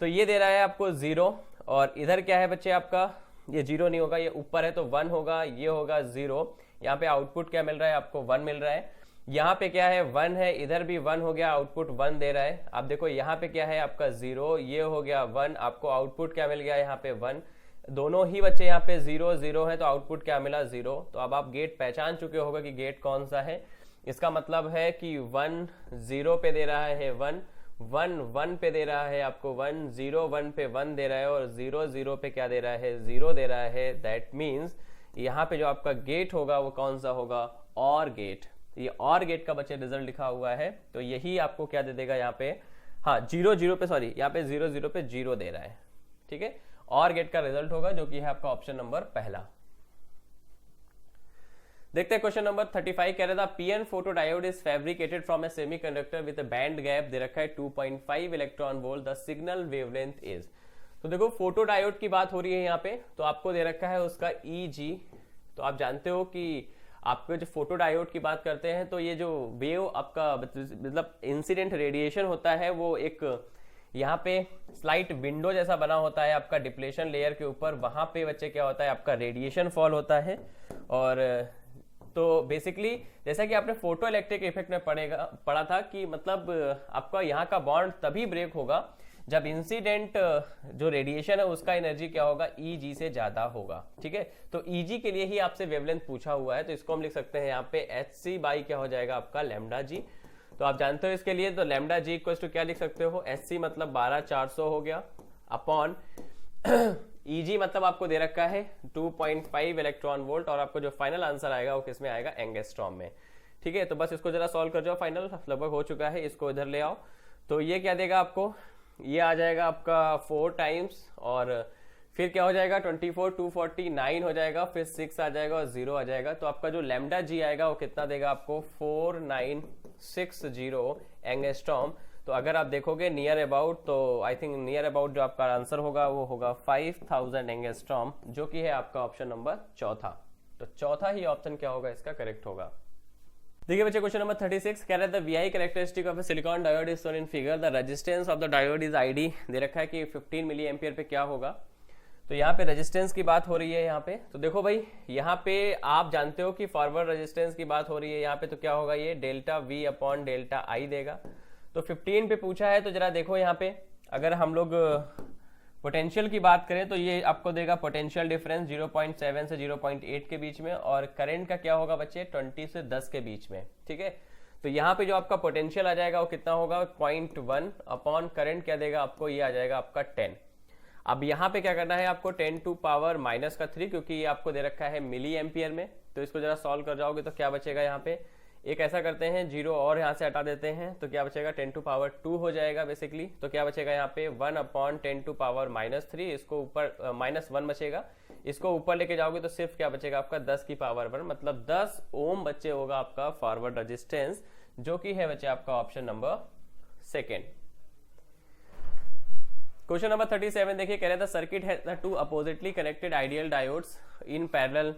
तो ये दे रहा है आपको 0 और इधर क्या है बच्चे आपका, ये 0 नहीं होगा, ये ऊपर है तो 1 होगा, ये होगा 0। यहाँ पे आउटपुट क्या मिल रहा है आपको, 1 मिल रहा है। यहाँ पे क्या है 1 है, इधर भी 1 हो गया, आउटपुट 1 दे रहा है। अब देखो यहाँ पे क्या है आपका 0, ये हो गया 1, आपको आउटपुट क्या मिल गया यहाँ पे 1। दोनों ही बच्चे यहाँ पे 0 0 है तो आउटपुट क्या मिला 0। तो अब आप गेट पहचान चुके होगा कि गेट कौन सा है। इसका मतलब है कि 1 0 पे दे रहा है 1, 1 1 पे दे रहा है आपको 1, 0 1 पे 1 दे रहा है और 0 0 पे क्या दे रहा है 0 दे रहा है। दैट मीन्स यहाँ पे जो आपका गेट होगा वो कौन सा होगा, और गेट। ये और गेट का बच्चे रिजल्ट लिखा हुआ है तो यही आपको क्या दे देगा यहाँ पे, हाँ 0 0 पे, सॉरी यहाँ पे 0 0 पे 0 दे रहा है, ठीक है। और गेट का रिजल्ट होगा जो कि है आपका ऑप्शन नंबर पहला। देखते हैं क्वेश्चन नंबर 35 कह रहा था PN photo diode is fabricated from a semiconductor with a band gap दे रखा है 2.5 electron volt, the signal wavelength is. तो देखो फोटो डायोड की बात हो रही है यहाँ पे, तो आपको दे रखा है उसका EG। तो आप जानते हो कि आपके जो फोटो डायोड की बात करते हैं तो ये जो वेव आपका मतलब इंसिडेंट रेडिएशन होता है वो एक यहाँ पे स्लाइट विंडो जैसा बना होता है आपका डिप्लेशन लेयर के ऊपर, वहां पे बच्चे क्या होता है आपका रेडिएशन फॉल होता है। और तो बेसिकली जैसा कि आपने फोटो इलेक्ट्रिक इफेक्ट में पढ़ा था कि मतलब आपका यहाँ का बॉन्ड तभी ब्रेक होगा जब इंसिडेंट जो रेडिएशन है उसका एनर्जी क्या होगा, EG से ज्यादा होगा, ठीक है। तो EG के लिए ही आपसे वेवलेंथ पूछा हुआ है, तो इसको हम लिख सकते हैं यहाँ पे HC बाई क्या हो जाएगा आपका लैम्डा जी। तो आप जानते हो इसके लिए, तो लैम्डा जी इक्वल टू क्या लिख सकते हो, HC मतलब 12400 हो गया अपॉन EG मतलब आपको दे रखा है 2.5 इलेक्ट्रॉन वोल्ट, और आपको जो फाइनल आंसर आएगा वो किसमें आएगा, एंगस्ट्रॉम में, ठीक है। तो बस इसको जरा सॉल्व कर जाओ, फाइनल लगभग हो चुका है, इसको इधर ले आओ। तो ये क्या देगा आपको, ये आ जाएगा आपका 4 टाइम्स और फिर क्या हो जाएगा 24 249 हो जाएगा, फिर 6 आ जाएगा और 0 आ जाएगा। तो आपका जो लैम्डा जी आएगा वो कितना देगा आपको 4960 एंगस्ट्रॉम। तो अगर आप देखोगे नियर अबाउट, तो आई थिंक नियर अबाउट जो आपका आंसर होगा वो होगा 5000 एंगस्ट्रॉम, जो कि है आपका ऑप्शन नंबर चौथा। तो चौथा ही ऑप्शन क्या होगा इसका करेक्ट होगा। देखिए बच्चे क्वेश्चन नंबर 36 कह रहा है the VI characteristic of A silicon diode is shown in figure, the resistance of the diode is ID। दे रखा है कि 15 मिली एम्पियर पे क्या होगा। तो यहाँ पे रेजिस्टेंस की बात हो रही है यहाँ पे, तो देखो भाई यहाँ पे आप जानते हो कि फॉरवर्ड रेजिस्टेंस की बात हो रही है यहाँ पे, तो क्या होगा ये delta V upon delta I देगा। तो 15 पे पूछा है तो जरा देखो यहाँ पे, अगर हम लोग पोटेंशियल की बात करें तो ये आपको देगा पोटेंशियल डिफरेंस 0.7 से 0.8 के बीच में, और करंट का क्या होगा बच्चे 20 से 10 के बीच में, ठीक है। तो यहाँ पे जो आपका पोटेंशियल आ जाएगा वो कितना होगा 0.1 अपॉन करंट क्या देगा आपको, ये आ जाएगा आपका 10। अब यहाँ पे क्या करना है आपको 10 टू पावर -3, क्योंकि ये आपको दे रखा है मिली एम्पियर में। तो इसको जरा सॉल्व कर जाओगे तो क्या बचेगा यहाँ पे, एक ऐसा करते हैं 0 और यहाँ से हटा देते हैं, तो क्या बचेगा 10 टू पावर 2 हो जाएगा बेसिकली। तो क्या बचेगा यहाँ पे 1 अपॉन 10 टू पावर -3, इसको ऊपर -1 बचेगा, इसको ऊपर लेके जाओगे तो सिर्फ क्या बचेगा आपका 10 की पावर 1, मतलब 10 ओम बच्चे होगा आपका फॉरवर्ड रेजिस्टेंस, जो कि है बच्चे आपका option number second. Question number 37 देखिए, कह रहे थे सर्किट है 2 oppositely connected ideal diodes in parallel,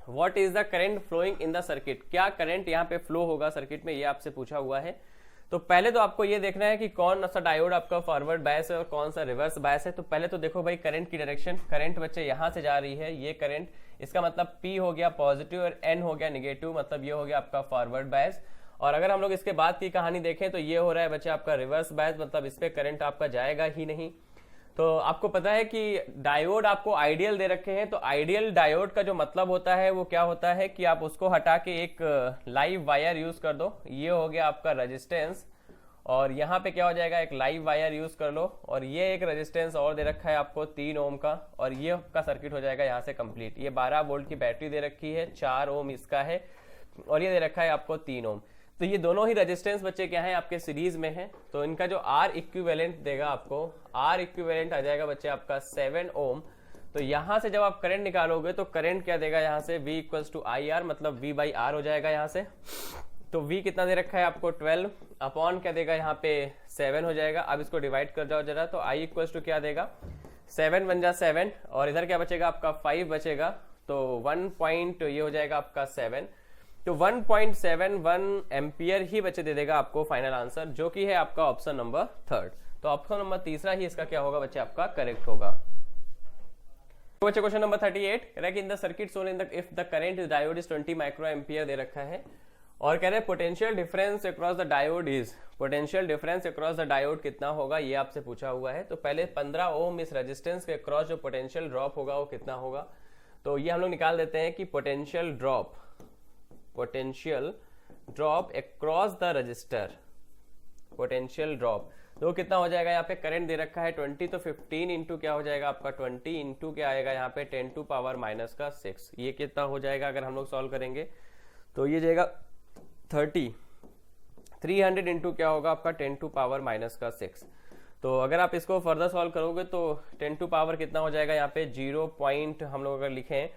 what is the current flowing in the circuit. क्या करंट यहाँ पे फ्लो होगा सर्किट में, ये आपसे पूछा हुआ है। तो पहले तो आपको ये देखना है कि कौन सा डायोड आपका फॉरवर्ड बायस है और कौन सा रिवर्स बायस है। तो पहले तो देखो भाई करंट की डायरेक्शन, करंट बच्चे यहाँ से जा रही है, ये करंट, इसका मतलब P हो गया पॉजिटिव और N हो गया निगेटिव, मतलब ये हो गया आपका फॉरवर्ड बायस। और अगर हम लोग इसके बाद की कहानी देखें तो ये हो रहा है बच्चे आपका रिवर्स बायस, मतलब इस पे करंट आपका जाएगा ही नहीं। तो आपको पता है कि डायोड आपको आइडियल दे रखे हैं, तो आइडियल डायोड का जो मतलब होता है वो क्या होता है कि आप उसको हटा के एक लाइव वायर यूज कर दो, ये हो गया आपका रेजिस्टेंस, और यहाँ पे क्या हो जाएगा एक लाइव वायर यूज कर लो, और ये एक रेजिस्टेंस और दे रखा है आपको 3 ओम का, और ये आपका सर्किट हो जाएगा यहाँ से कंप्लीट। ये 12 वोल्ट की बैटरी दे रखी है, 4 ओम इसका है, और ये दे रखा है आपको 3 ओम। तो ये दोनों ही रेजिस्टेंस बच्चे क्या है आपके सीरीज में है, तो इनका जो R इक्विवेलेंट देगा आपको, R इक्विवेलेंट आ जाएगा बच्चे आपका 7 ओम। तो यहां से जब आप करंट निकालोगे तो करंट क्या देगा यहाँ से V इक्वल्स टू IR, मतलब V बाई R हो जाएगा यहाँ से। तो V कितना दे रखा है आपको 12 अपॉन क्या देगा यहाँ पे 7 हो जाएगा। अब इसको डिवाइड कर जाओ जरा, तो I इक्वल्स टू क्या देगा 7 बन जा 7 और इधर क्या बचेगा आपका 5 बचेगा, तो 1 पॉइंट ये हो जाएगा आपका 7, तो 1.71 एम्पियर ही बचे दे देगा आपको फाइनल आंसर, जो कि है आपका ऑप्शन नंबर 3। तो ऑप्शन नंबर तीसरा ही इसका क्या होगा बच्चे आपका करेक्ट होगा। तो बच्चे क्वेश्चन नंबर 38 कह रहा है कि in the circuit shown in the if the current is diode is 20 micro ampere दे रखा है और कह रहे हैं potential difference across the diode is, potential difference across the diode कितना होगा ये आपसे पूछा हुआ है। तो पहले 15 ओम इस रेजिस्टेंस के अक्रॉस जो पोटेंशियल ड्रॉप होगा वो कितना होगा, तो ये हम लोग निकाल देते हैं कि potential drop across the register, potential drop तो कितना हो जाएगा, यहाँ पे करंट दे रखा है 20, तो 15 इंटू क्या हो जाएगा आपका 20 इंटू क्या आएगा यहाँ पे 10 टू पावर माइनस का 6, ये कितना हो जाएगा अगर हम लोग सॉल्व करेंगे तो ये जाएगा 300 इंटू क्या होगा आपका 10 टू पावर माइनस का 6। तो अगर आप इसको फर्दर सॉल्व करोगे तो 10 टू पावर कितना हो जाएगा यहाँ पे 0 पॉइंट हम लोग अगर लिखें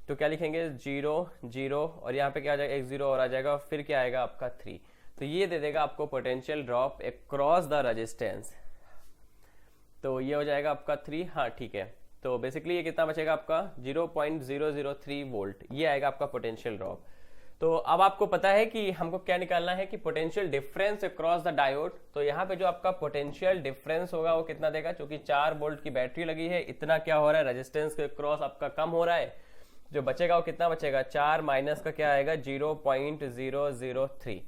तो क्या लिखेंगे 0 0 और यहाँ पे क्या आ जाएगा एक 0 और आ जाएगा, फिर क्या आएगा आपका 3, तो ये दे देगा आपको potential drop across the resistance, तो ये हो जाएगा आपका 3। हाँ ठीक है, तो बेसिकली ये कितना बचेगा आपका 0.003 वोल्ट, ये आएगा आपका पोटेंशियल ड्रॉप। तो अब आपको पता है कि हमको क्या निकालना है कि potential difference across the diode, तो यहाँ पे जो आपका पोटेंशियल डिफरेंस होगा वो कितना देगा, क्योंकि 4 वोल्ट की बैटरी लगी है, इतना क्या हो रहा है रेजिस्टेंस के क्रॉस आपका कम हो रहा है, जो बचेगा वो कितना बचेगा 4 माइनस का क्या आएगा 0.003।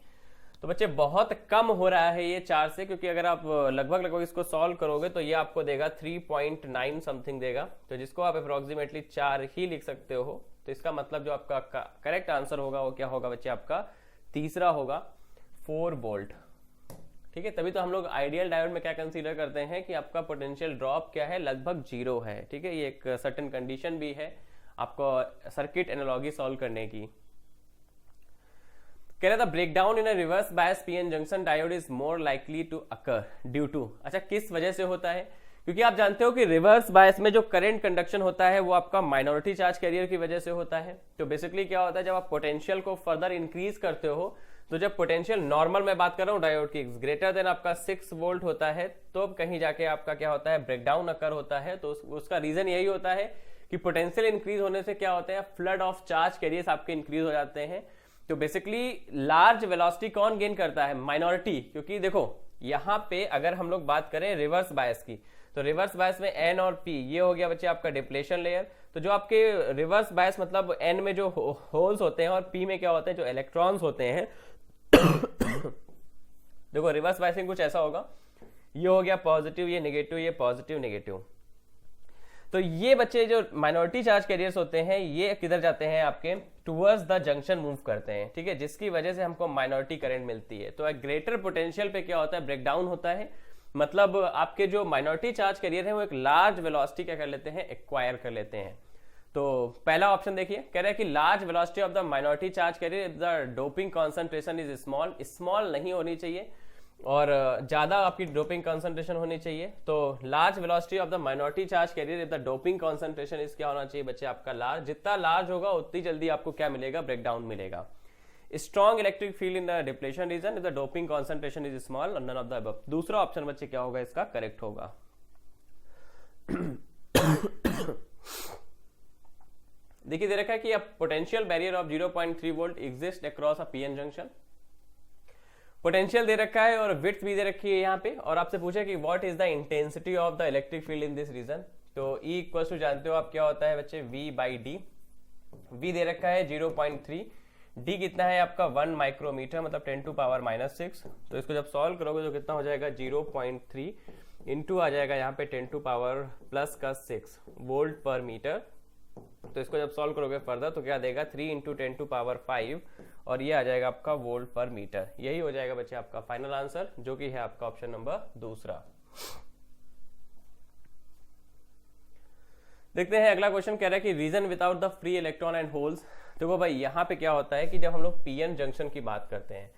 तो बच्चे बहुत कम हो रहा है ये 4 से, क्योंकि अगर आप लगभग इसको सॉल्व करोगे तो ये आपको देगा 3.9 समथिंग देगा, तो जिसको आप अप्रोक्सीमेटली 4 ही लिख सकते हो। तो इसका मतलब जो आपका करेक्ट आंसर होगा वो क्या होगा बच्चे आपका तीसरा होगा 4 वोल्ट। ठीक है, तभी तो हम लोग आइडियल डायोड में क्या कंसीडर करते हैं कि आपका पोटेंशियल ड्रॉप क्या है लगभग 0 है। ठीक है, ये एक सर्टेन कंडीशन भी है आपको सर्किट एनालॉजी सॉल्व करने की। कह रहा था breakdown in a reverse bias PN junction diode is more likely to occur due to, अच्छा किस वजह से होता है, क्योंकि आप जानते हो कि रिवर्स बायस में जो करंट कंडक्शन होता है वो आपका माइनॉरिटी चार्ज कैरियर की वजह से होता है। तो बेसिकली क्या होता है जब आप पोटेंशियल को फर्दर इंक्रीज करते हो, तो जब पोटेंशियल नॉर्मल मैं बात कर रहा हूँ डायोड की ग्रेटर देन आपका 6 वोल्ट होता है, तो कहीं जाके आपका क्या होता है ब्रेकडाउन अकर होता है। तो उसका रीजन यही होता है कि पोटेंशियल इंक्रीज होने से क्या होता है फ्लड ऑफ चार्ज कैरियर्स आपके इंक्रीज हो जाते हैं। तो बेसिकली लार्ज वेलोसिटी कौन गेन करता है, माइनॉरिटी, क्योंकि देखो यहाँ पे अगर हम लोग बात करें रिवर्स बायस की, तो रिवर्स बायस में एन और पी ये हो गया बच्चे आपका डिप्लेशन लेयर। तो जो आपके रिवर्स बायस मतलब एन में जो होल्स होते हैं और पी में क्या होते हैं जो इलेक्ट्रॉन्स होते हैं देखो रिवर्स बायसिंग कुछ ऐसा होगा, ये हो गया पॉजिटिव, ये नेगेटिव, ये पॉजिटिव नेगेटिव। तो ये बच्चे जो माइनॉरिटी चार्ज कैरियर्स होते हैं ये किधर जाते हैं आपके टुवर्ड्स द जंक्शन मूव करते हैं। ठीक है, जिसकी वजह से हमको माइनॉरिटी करंट मिलती है। तो ग्रेटर पोटेंशियल पे क्या होता है ब्रेकडाउन होता है, मतलब आपके जो माइनॉरिटी चार्ज कैरियर है वो एक लार्ज वेलोसिटी क्या कर लेते हैं एक्वायर कर लेते हैं। तो पहला ऑप्शन देखिए, कह रहा है कि large velocity of the minority charge carrier the doping concentration is small, small नहीं होनी चाहिए और ज्यादा आपकी डोपिंग कॉन्सेंट्रेशन होनी चाहिए। तो large velocity of the minority charge carrier if the doping concentration is क्या होना चाहिए बच्चे आपका लार्ज, जितना लार्ज होगा उतनी जल्दी आपको क्या मिलेगा ब्रेकडाउन मिलेगा। Strong electric field in the depletion region if the doping concentration is small, none of the above. दूसरा ऑप्शन बच्चे क्या होगा इसका करेक्ट होगा। देखिए दे रखा है कि a potential barrier of 0.3 volt exist across a PN junction, potential दे रखा है और विड्थ भी दे रखी है यहाँ पे, और आपसे पूछा कि what is the intensity of the electric field in this region. तो E इक्वल्स टू जानते हो आप क्या होता है बच्चे V बाई डी, V दे रखा है 0.3, D कितना है आपका 1 माइक्रोमीटर मतलब 10 टू पावर माइनस 6। तो इसको जब सॉल्व करोगे तो कितना हो जाएगा 0.3 इंटू आ जाएगा यहाँ पे 10 टू पावर प्लस का 6 वोल्ट पर मीटर। तो इसको जब सॉल्व करोगे फर्दर तो क्या देगा 3 इंटू 10 टू पावर 5 और ये आ जाएगा आपका वोल्ट पर मीटर। यही हो जाएगा बच्चे आपका फाइनल आंसर, जो कि है आपका ऑप्शन नंबर दूसरा। देखते हैं अगला क्वेश्चन, कह रहा है कि region without the free electron and holes. देखो भाई यहाँ पे क्या होता है कि जब हम लोग पीएन जंक्शन की बात करते हैं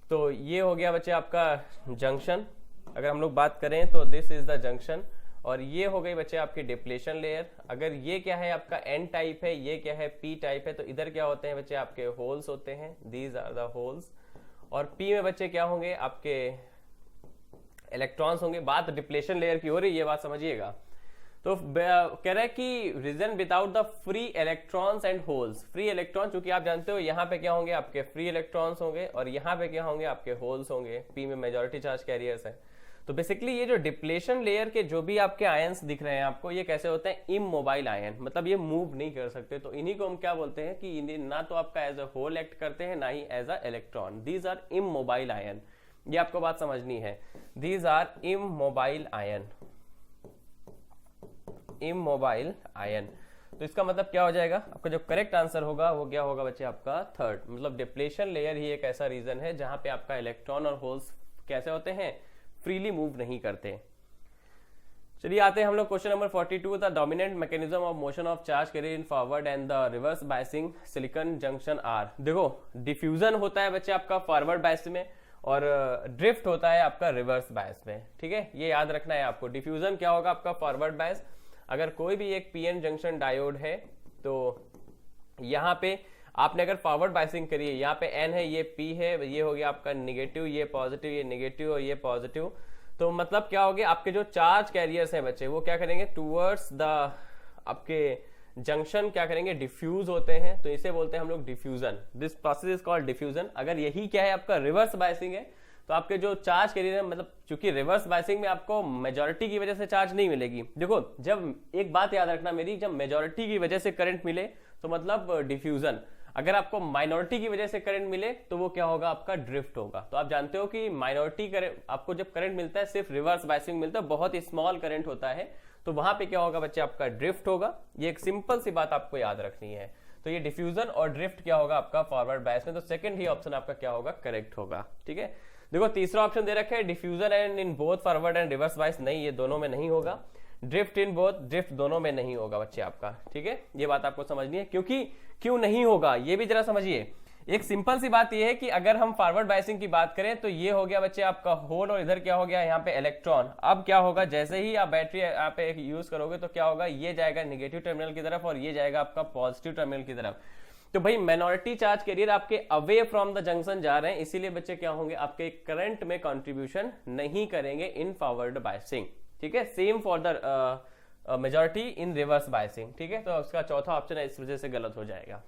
तो ये हो गया बच्चे आपका जंक्शन, अगर हम लोग बात करें तो दिस इज द जंक्शन, और ये हो गई बच्चे आपकी डिप्लेशन लेयर। अगर ये क्या है आपका एन टाइप है, ये क्या है पी टाइप है, तो इधर क्या होते हैं बच्चे आपके होल्स होते हैं, दीज आर द होल्स, और पी में बच्चे क्या होंगे आपके इलेक्ट्रॉन्स होंगे। बात डिप्लेशन लेयर की हो रही है, ये बात समझिएगा। तो कह रहा है कि region without the free electrons and holes. Free electron, चूंकि आप जानते हो यहाँ पे क्या होंगे आपके फ्री इलेक्ट्रॉन्स होंगे और यहाँ पे क्या होंगे आपके होल्स होंगे, पी में मेजॉरिटी चार्ज कैरियर्स हैं। तो बेसिकली ये जो डिप्लेशन लेयर के जो भी आपके आयंस दिख रहे हैं आपको, ये कैसे होते हैं, इमोबाइल आयन, मतलब ये मूव नहीं कर सकते। तो इन्हीं को हम क्या बोलते हैं कि इन्हें ना तो आपका एज अ होल एक्ट करते हैं ना ही as a electron. These are immobile ion, ये आपको बात समझनी है। These are immobile ion, immobile ion. तो इसका मतलब क्या हो जाएगा, आपका जो करेक्ट आंसर होगा वो क्या होगा बच्चे, आपका थर्ड। मतलब डिप्लेशन लेयर ही एक ऐसा रीजन है जहां पे आपका इलेक्ट्रॉन और होल्स कैसे होते हैं, फ्रीली मूव नहीं करते। चलिए आते हैं हम लोग question number 42, the dominant mechanism of motion of charge carrier in forward and the reverse biasing silicon junction are. देखो डिफ्यूजन होता है बच्चे आपका फॉरवर्ड बायस में और ड्रिफ्ट होता है आपका रिवर्स बायस में, ठीक है, ये याद रखना है आपको। डिफ्यूजन क्या होगा आपका फॉरवर्ड बायस, अगर कोई भी एक पीएन जंक्शन डायोड है तो यहाँ पे आपने अगर फॉरवर्ड बायसिंग करी है, यहाँ पे एन है, ये पी है, ये हो गया आपका निगेटिव, ये पॉजिटिव, ये निगेटिव और ये पॉजिटिव। तो मतलब क्या हो गया, आपके जो चार्ज कैरियर्स हैं बच्चे वो क्या करेंगे, टूवर्ड्स द आपके जंक्शन क्या करेंगे, डिफ्यूज होते हैं। तो इसे बोलते हैं हम लोग diffusion. This process is called diffusion. अगर यही क्या है आपका रिवर्स बायसिंग है तो आपके जो चार्ज कैरियर है, मतलब चूंकि रिवर्स बायसिंग में आपको मेजॉरिटी की वजह से चार्ज नहीं मिलेगी। देखो जब एक बात याद रखना मेरी, जब मेजॉरिटी की वजह से करंट मिले तो मतलब डिफ्यूजन, अगर आपको माइनॉरिटी की वजह से करंट मिले तो वो क्या होगा, आपका ड्रिफ्ट होगा। तो आप जानते हो कि माइनॉरिटी करंट आपको जब करंट मिलता है सिर्फ रिवर्स बायसिंग मिलता है, बहुत स्मॉल करंट होता है, तो वहां पे क्या होगा बच्चे, आपका ड्रिफ्ट होगा। ये एक सिंपल सी बात आपको याद रखनी है। तो ये डिफ्यूजन और ड्रिफ्ट क्या होगा आपका फॉरवर्ड बायस में, तो सेकंड ही ऑप्शन आपका क्या होगा, करेक्ट होगा। ठीक है, देखो तीसरा ऑप्शन दे रखा है diffusion and in both forward and reverse bias, नहीं ये दोनों में नहीं होगा। ड्रिफ्ट इन बोथ, ड्रिफ्ट दोनों में नहीं होगा बच्चे आपका, ठीक है, ये बात आपको समझनी है। क्योंकि क्यों नहीं होगा ये भी जरा समझिए। एक सिंपल सी बात ये है कि अगर हम फॉरवर्ड बायसिंग की बात करें तो ये हो गया बच्चे आपका होल और इधर क्या हो गया यहाँ पे इलेक्ट्रॉन। अब क्या होगा, जैसे ही आप बैटरी यहाँ पे यूज करोगे तो क्या होगा, ये जाएगा निगेटिव टर्मिनल की तरफ और ये जाएगा आपका पॉजिटिव टर्मिनल की तरफ। तो भाई माइनॉरिटी चार्ज कैरियर आपके अवे फ्रॉम द जंक्शन जा रहे हैं, इसीलिए बच्चे क्या होंगे, आपके करंट में कंट्रीब्यूशन नहीं करेंगे इन फॉरवर्ड बायसिंग। ठीक है, same for the majority in reverse biasing. ठीक है, तो उसका चौथा ऑप्शन है इस वजह से गलत हो जाएगा।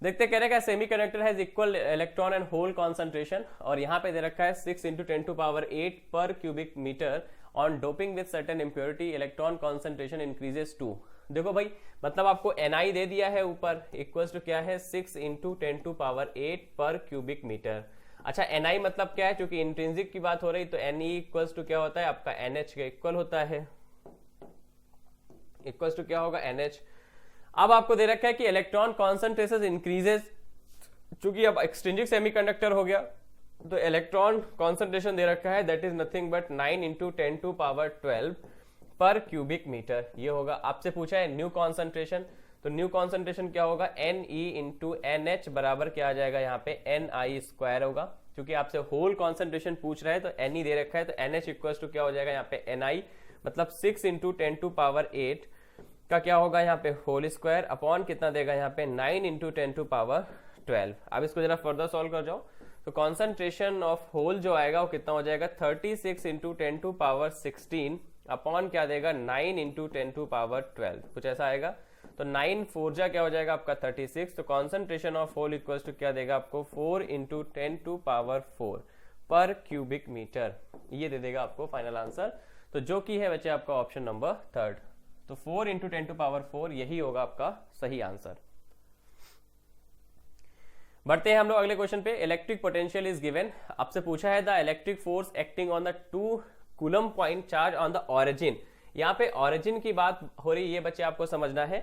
देखते कह रहे semiconductor has equal electron and hole concentration, और यहाँ पे दे रखा है 6 × 10⁸ per cubic metre on doping with certain impurity electron concentration increases to. देखो भाई मतलब आपको Ni दे दिया है ऊपर, इक्वल्स टू क्या है 6 × 10⁸ पर क्यूबिक मीटर। अच्छा Ni मतलब क्या है, क्योंकि इंट्रिंसिक की बात हो रही तो Ne इक्वल्स टू क्या होता है आपका NH के इक्वल होता है, इक्वल्स टू क्या होगा NH। अब आपको दे रखा है कि इलेक्ट्रॉन कॉन्सेंट्रेशन इंक्रीजेस, चूंकि अब एक्सट्रिंसिक सेमीकंडक्टर हो गया तो इलेक्ट्रॉन कॉन्सेंट्रेशन दे रखा है दैट इज नथिंग बट 9 × 10⁻12 पर क्यूबिक मीटर। ये होगा, आपसे पूछा है न्यू कॉन्सेंट्रेशन, तो न्यू कॉन्सेंट्रेशन क्या होगा Ne × NH बराबर क्या आ जाएगा यहाँ पे Ni² होगा। क्योंकि आपसे होल कॉन्सेंट्रेशन पूछ रहा है तो Ne दे रखा है तो NH इक्वल्स टू क्या हो जाएगा यहाँ पे Ni, मतलब 6 × 10⁸ का क्या होगा यहाँ पे होल स्क्वायर अपॉन कितना देगा यहाँ पे 9 × 10⁻12। अब इसको जरा फर्दर सॉल्व कर जाओ तो कॉन्सेंट्रेशन ऑफ होल जो आएगा वो कितना हो जाएगा 36 × 10⁻16 अपॉन क्या देगा 9 × 10⁻12, कुछ ऐसा आएगा। तो 9 4 जा क्या हो जाएगा आपका 36, तो concentration of hole equals to क्या देगा आपको 4 × 10⁻4 पर क्यूबिक मीटर, ये दे देगा आपको फाइनल आंसर। तो जो कि है बच्चे आपका ऑप्शन नंबर थर्ड, तो 4 × 10⁻4 यही होगा आपका सही आंसर। बढ़ते हैं हम लोग अगले क्वेश्चन पे। इलेक्ट्रिक पोटेंशियल इज गिवन, आपसे पूछा है the electric force acting on the 2 coulomb point charge on the origin. यहाँ पे ऑरिजिन की बात हो रही है, ये बच्चे आपको समझना है।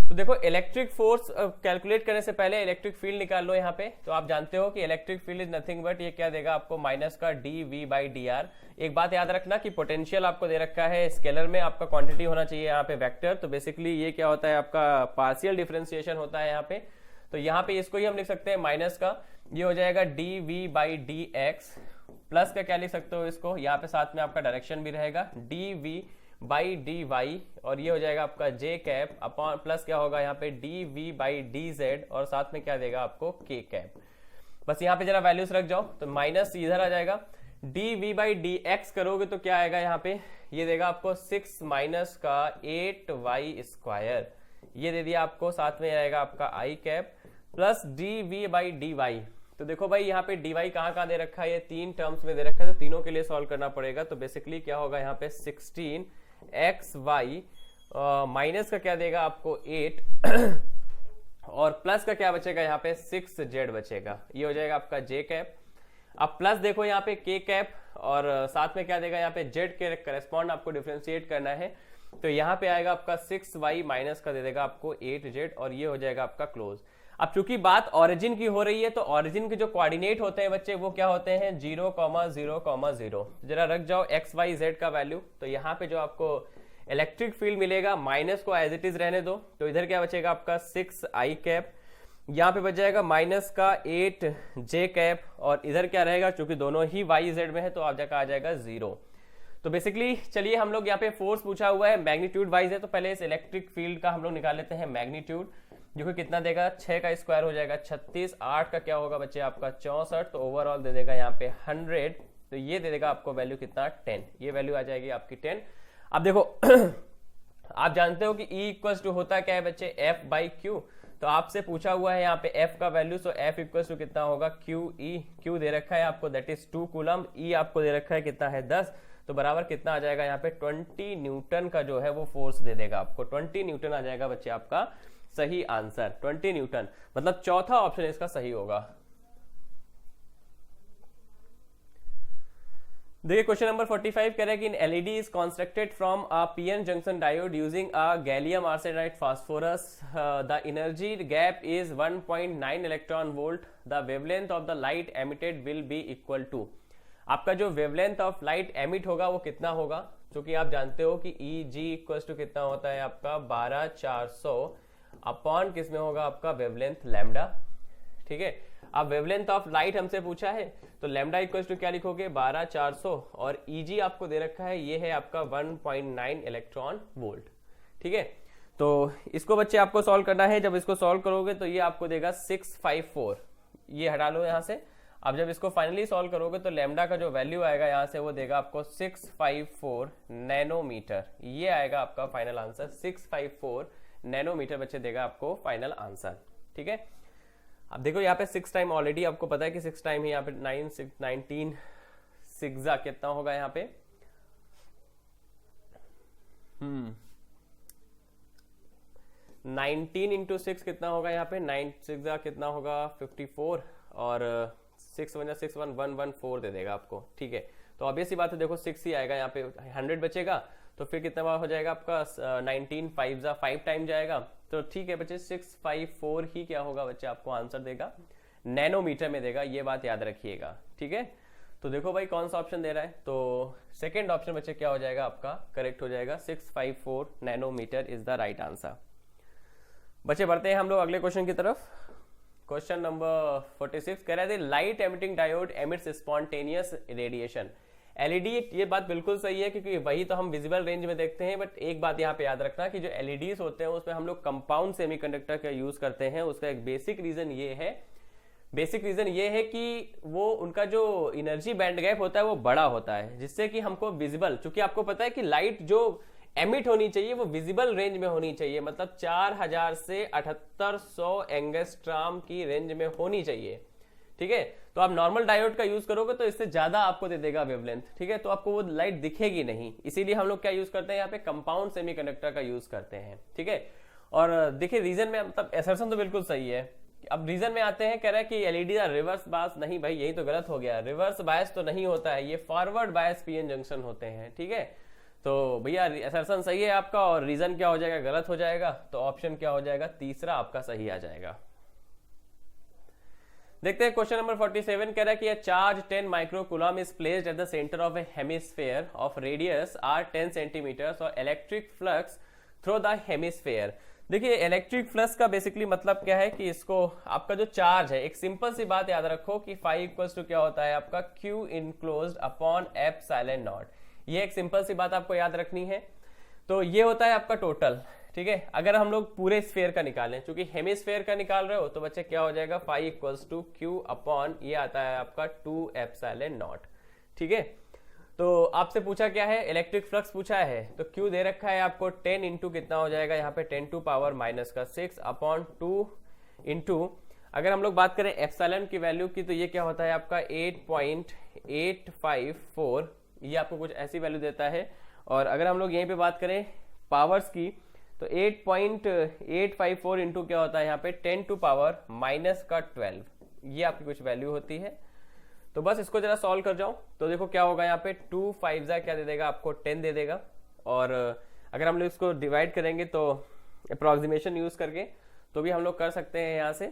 तो देखो इलेक्ट्रिक फोर्स कैलकुलेट करने से पहले इलेक्ट्रिक फील्ड निकाल लो यहाँ पे। तो आप जानते हो कि electric field is nothing but ये क्या देगा आपको माइनस का dV/dr। एक बात याद रखना कि पोटेंशियल आपको दे रखा है स्केलर में, आपका क्वांटिटी होना चाहिए यहाँ पे वेक्टर। तो बेसिकली ये क्या होता है आपका पार्शियल डिफरेंशिएशन होता है यहाँ पे। तो यहाँ पे इसको ही हम लिख सकते हैं माइनस का, ये हो जाएगा dV/dx, प्लस का क्या लिख सकते हो इसको, यहाँ पे साथ में आपका डायरेक्शन भी रहेगा dV/dy, और ये हो जाएगा आपका j कैप अपॉन प्लस क्या होगा यहाँ पे dV/dz, और साथ में क्या देगा आपको k कैप। बस यहाँ पे जरा वैल्यूज रख जाओ, तो माइनस इधर आ जाएगा d we by d x करोगे तो क्या आएगा यहाँ पे, ये देगा आपको 6 माइनस का 8y स्क्वायर, ये दे दिया आपको, साथ में आएगा आपका I cap plus D we by D Y. तो देखो भाई यहाँ पे डी वाई कहाँ दे रखा है, ये 3 टर्म्स में दे रखा है, तो तीनों के लिए सॉल्व करना पड़ेगा। तो बेसिकली क्या होगा यहाँ पे 16xy माइनस का क्या देगा आपको 8 और प्लस का क्या बचेगा यहाँ पे 6z बचेगा, ये हो जाएगा आपका j कैप। अब प्लस देखो यहाँ पे k कैप और साथ में क्या देगा यहाँ पे z के करेस्पॉन्ड आपको डिफरेंशिएट करना है, तो यहाँ पे आएगा आपका 6y माइनस का दे देगा आपको 8z और ये हो जाएगा आपका क्लोज। अब चूंकि बात ऑरिजिन की हो रही है तो ऑरिजिन के जो कोऑर्डिनेट होते हैं बच्चे वो क्या होते हैं 0, 0, 0। जरा रख जाओ x y z का वैल्यू, तो यहाँ पे जो आपको इलेक्ट्रिक फील्ड मिलेगा माइनस को एज इट इज रहने दो, तो इधर क्या बचेगा आपका 6i कैप, यहाँ पे बच जाएगा माइनस का 8j कैप और इधर क्या रहेगा, क्योंकि दोनों ही y z में है तो आप आ जाएगा 0। तो बेसिकली चलिए हम लोग यहाँ पे फोर्स पूछा हुआ है मैग्नीट्यूड वाइज है, तो पहले इस इलेक्ट्रिक फील्ड का हम लोग निकाल लेते हैं मैग्नीट्यूड, जो कि कितना देगा 6 का स्क्वायर हो जाएगा 36, 8 का क्या होगा बच्चे आपका 64, तो ओवरऑल दे देगा यहाँ पे 100, तो ये दे देगा आपको वैल्यू कितना 10, ये वैल्यू आ जाएगी आपकी 10। अब देखो आप जानते हो कि E इक्वल्स टू होता क्या है बच्चे F बाई Q, तो आपसे पूछा हुआ है यहाँ पे F का value, so F equals to कितना होगा QE, Q दे रखा है आपको दैट इज 2 कूलम, E आपको दे रखा है कितना है 10, तो बराबर कितना आ जाएगा यहाँ पे 20 न्यूटन का जो है वो फोर्स दे देगा आपको, 20 न्यूटन आ जाएगा बच्चे आपका सही आंसर, 20 न्यूटन, मतलब चौथा ऑप्शन इसका सही होगा। देखिए क्वेश्चन नंबर 45 कह रहा है कि in LED is constructed from a PN junction diode using a gallium arsenide phosphorus, the energy gap is 1.9 electron volt, the wavelength of the light emitted will be equal to, आपका जो वेवलेंथ ऑफ लाइट एमिट होगा वो कितना होगा, क्योंकि आप जानते हो कि ई जी इक्वल टू कितना होता है आपका 12400 अपॉन किस में होगा आपका वेवलेंथ लैम्डा, ठीक है। अब वेवलेंथ ऑफ लाइट हमसे पूछा है तो लैम्डा इक्वल टू क्या लिखोगे 12400 और ईजी आपको दे रखा है ये है आपका 1.9 इलेक्ट्रॉन वोल्ट, ठीक है। तो इसको बच्चे आपको सॉल्व करना है, जब इसको सॉल्व करोगे तो ये आपको देगा 654, ये हटा लो यहां से। अब जब इसको फाइनली सॉल्व करोगे तो लैम्डा का जो वैल्यू आएगा यहां से वो देगा आपको 654 नैनोमीटर, ये आएगा आपका फाइनल आंसर, 654 नैनोमीटर बच्चे देगा आपको फाइनल आंसर, ठीक है। अब देखो यहाँ पे 6 टाइम ऑलरेडी आपको पता है कि 6 टाइम ही यहाँ पे 9 6 19 6 कितना होगा यहाँ पे 19 इंटू 6 कितना होगा यहाँ पे 9 6 कितना होगा 54 और 6 1 6 1 1 1 4 दे देगा आपको, ठीक है। तो ऑब्वियस सी बात है देखो 6 ही आएगा यहाँ पे, 100 बचेगा तो फिर कितना बार हो जाएगा आपका 19 5 5 टाइम जाएगा, तो ठीक है बच्चे 654 ही क्या होगा बच्चे आपको आंसर देगा, नैनोमीटर में देगा, ये बात याद रखिएगा, ठीक है। तो देखो भाई कौन सा ऑप्शन दे रहा है, तो सेकंड ऑप्शन बच्चे क्या हो जाएगा आपका करेक्ट हो जाएगा, 654 nanometre is the right answer. बच्चे बढ़ते हैं हम लोग अगले क्वेश्चन की तरफ। क्वेश्चन नंबर 46 कह रहे थे light emitting diode emits spontaneous radiation, LED, ये बात बिल्कुल सही है क्योंकि वही तो हम विजिबल रेंज में देखते हैं, बट एक बात यहाँ पे याद रखना कि जो एलईडीज होते हैं उसमें हम लोग कंपाउंड सेमीकंडक्टर का यूज करते हैं। उसका एक बेसिक रीजन ये है कि वो उनका जो एनर्जी बैंड गैप होता है वो बड़ा होता है, जिससे कि हमको विजिबल, चूंकि आपको पता है कि लाइट जो एमिट होनी चाहिए वो विजिबल रेंज में होनी चाहिए, मतलब 4000 से 7800 एंगस्ट्रॉम की रेंज में होनी चाहिए, ठीक है। तो आप नॉर्मल डायोड का यूज करोगे तो इससे ज्यादा आपको दे देगा वेवलेंथ, ठीक है, तो आपको वो लाइट दिखेगी नहीं, इसीलिए हम लोग क्या यूज करते हैं यहाँ पे कंपाउंड सेमीकंडक्टर का यूज करते हैं, ठीक है। और देखिए रीजन में मतलब असर्शन तो बिल्कुल सही है। अब रीजन में आते हैं, कह रहा है कि एलईडी का रिवर्स बायस, नहीं भाई यही तो गलत हो गया, रिवर्स बायस तो नहीं होता है, ये फॉरवर्ड बायस पीएन जंक्शन होते हैं, ठीक है। तो भैया असर्शन सही है आपका और रीजन क्या हो जाएगा गलत हो जाएगा, तो ऑप्शन क्या हो जाएगा तीसरा आपका सही आ जाएगा। देखते हैं क्वेश्चन नंबर 47 कह रहा है कि charge 10 microcoulomb is placed at the centre of a hemisphere of radius R 10 centimetres और electric flux through the hemisphere. देखिए इलेक्ट्रिक फ्लक्स का बेसिकली मतलब क्या है कि इसको आपका जो चार्ज है, एक सिंपल सी बात याद रखो कि फाई इक्वल्स टू क्या होता है आपका Q enclosed upon epsilon not, ये एक सिंपल सी बात आपको याद रखनी है। तो ये होता है आपका टोटल, ठीक है। अगर हम लोग पूरे स्फेयर का निकालें, क्योंकि हेमिस्फेयर का निकाल रहे हो तो बच्चे क्या हो जाएगा phi equals to Q upon ये आता है आपका 2 एप्सिलॉन नॉट, ठीक है। तो आपसे पूछा क्या है, इलेक्ट्रिक फ्लक्स पूछा है, तो Q दे रखा है आपको 10 इंटू कितना हो जाएगा यहाँ पे 10 टू पावर माइनस का 6 अपॉन 2 इंटू, अगर हम लोग बात करें एप्सिलॉन की वैल्यू की, तो ये क्या होता है आपका 8.854, ये आपको कुछ ऐसी वैल्यू देता है। और अगर हम लोग यहीं पे बात करें पावर्स की, तो 8.854 इंटू क्या होता है यहाँ पे 10 टू पावर माइनस का 12, ये आपकी कुछ वैल्यू होती है। तो बस इसको जरा सॉल्व कर जाओ, तो देखो क्या होगा यहाँ पे 2 5 जा क्या दे देगा आपको 10 दे देगा। और अगर हम लोग इसको डिवाइड करेंगे तो अप्रोक्सीमेशन यूज करके तो भी हम लोग कर सकते हैं यहाँ से।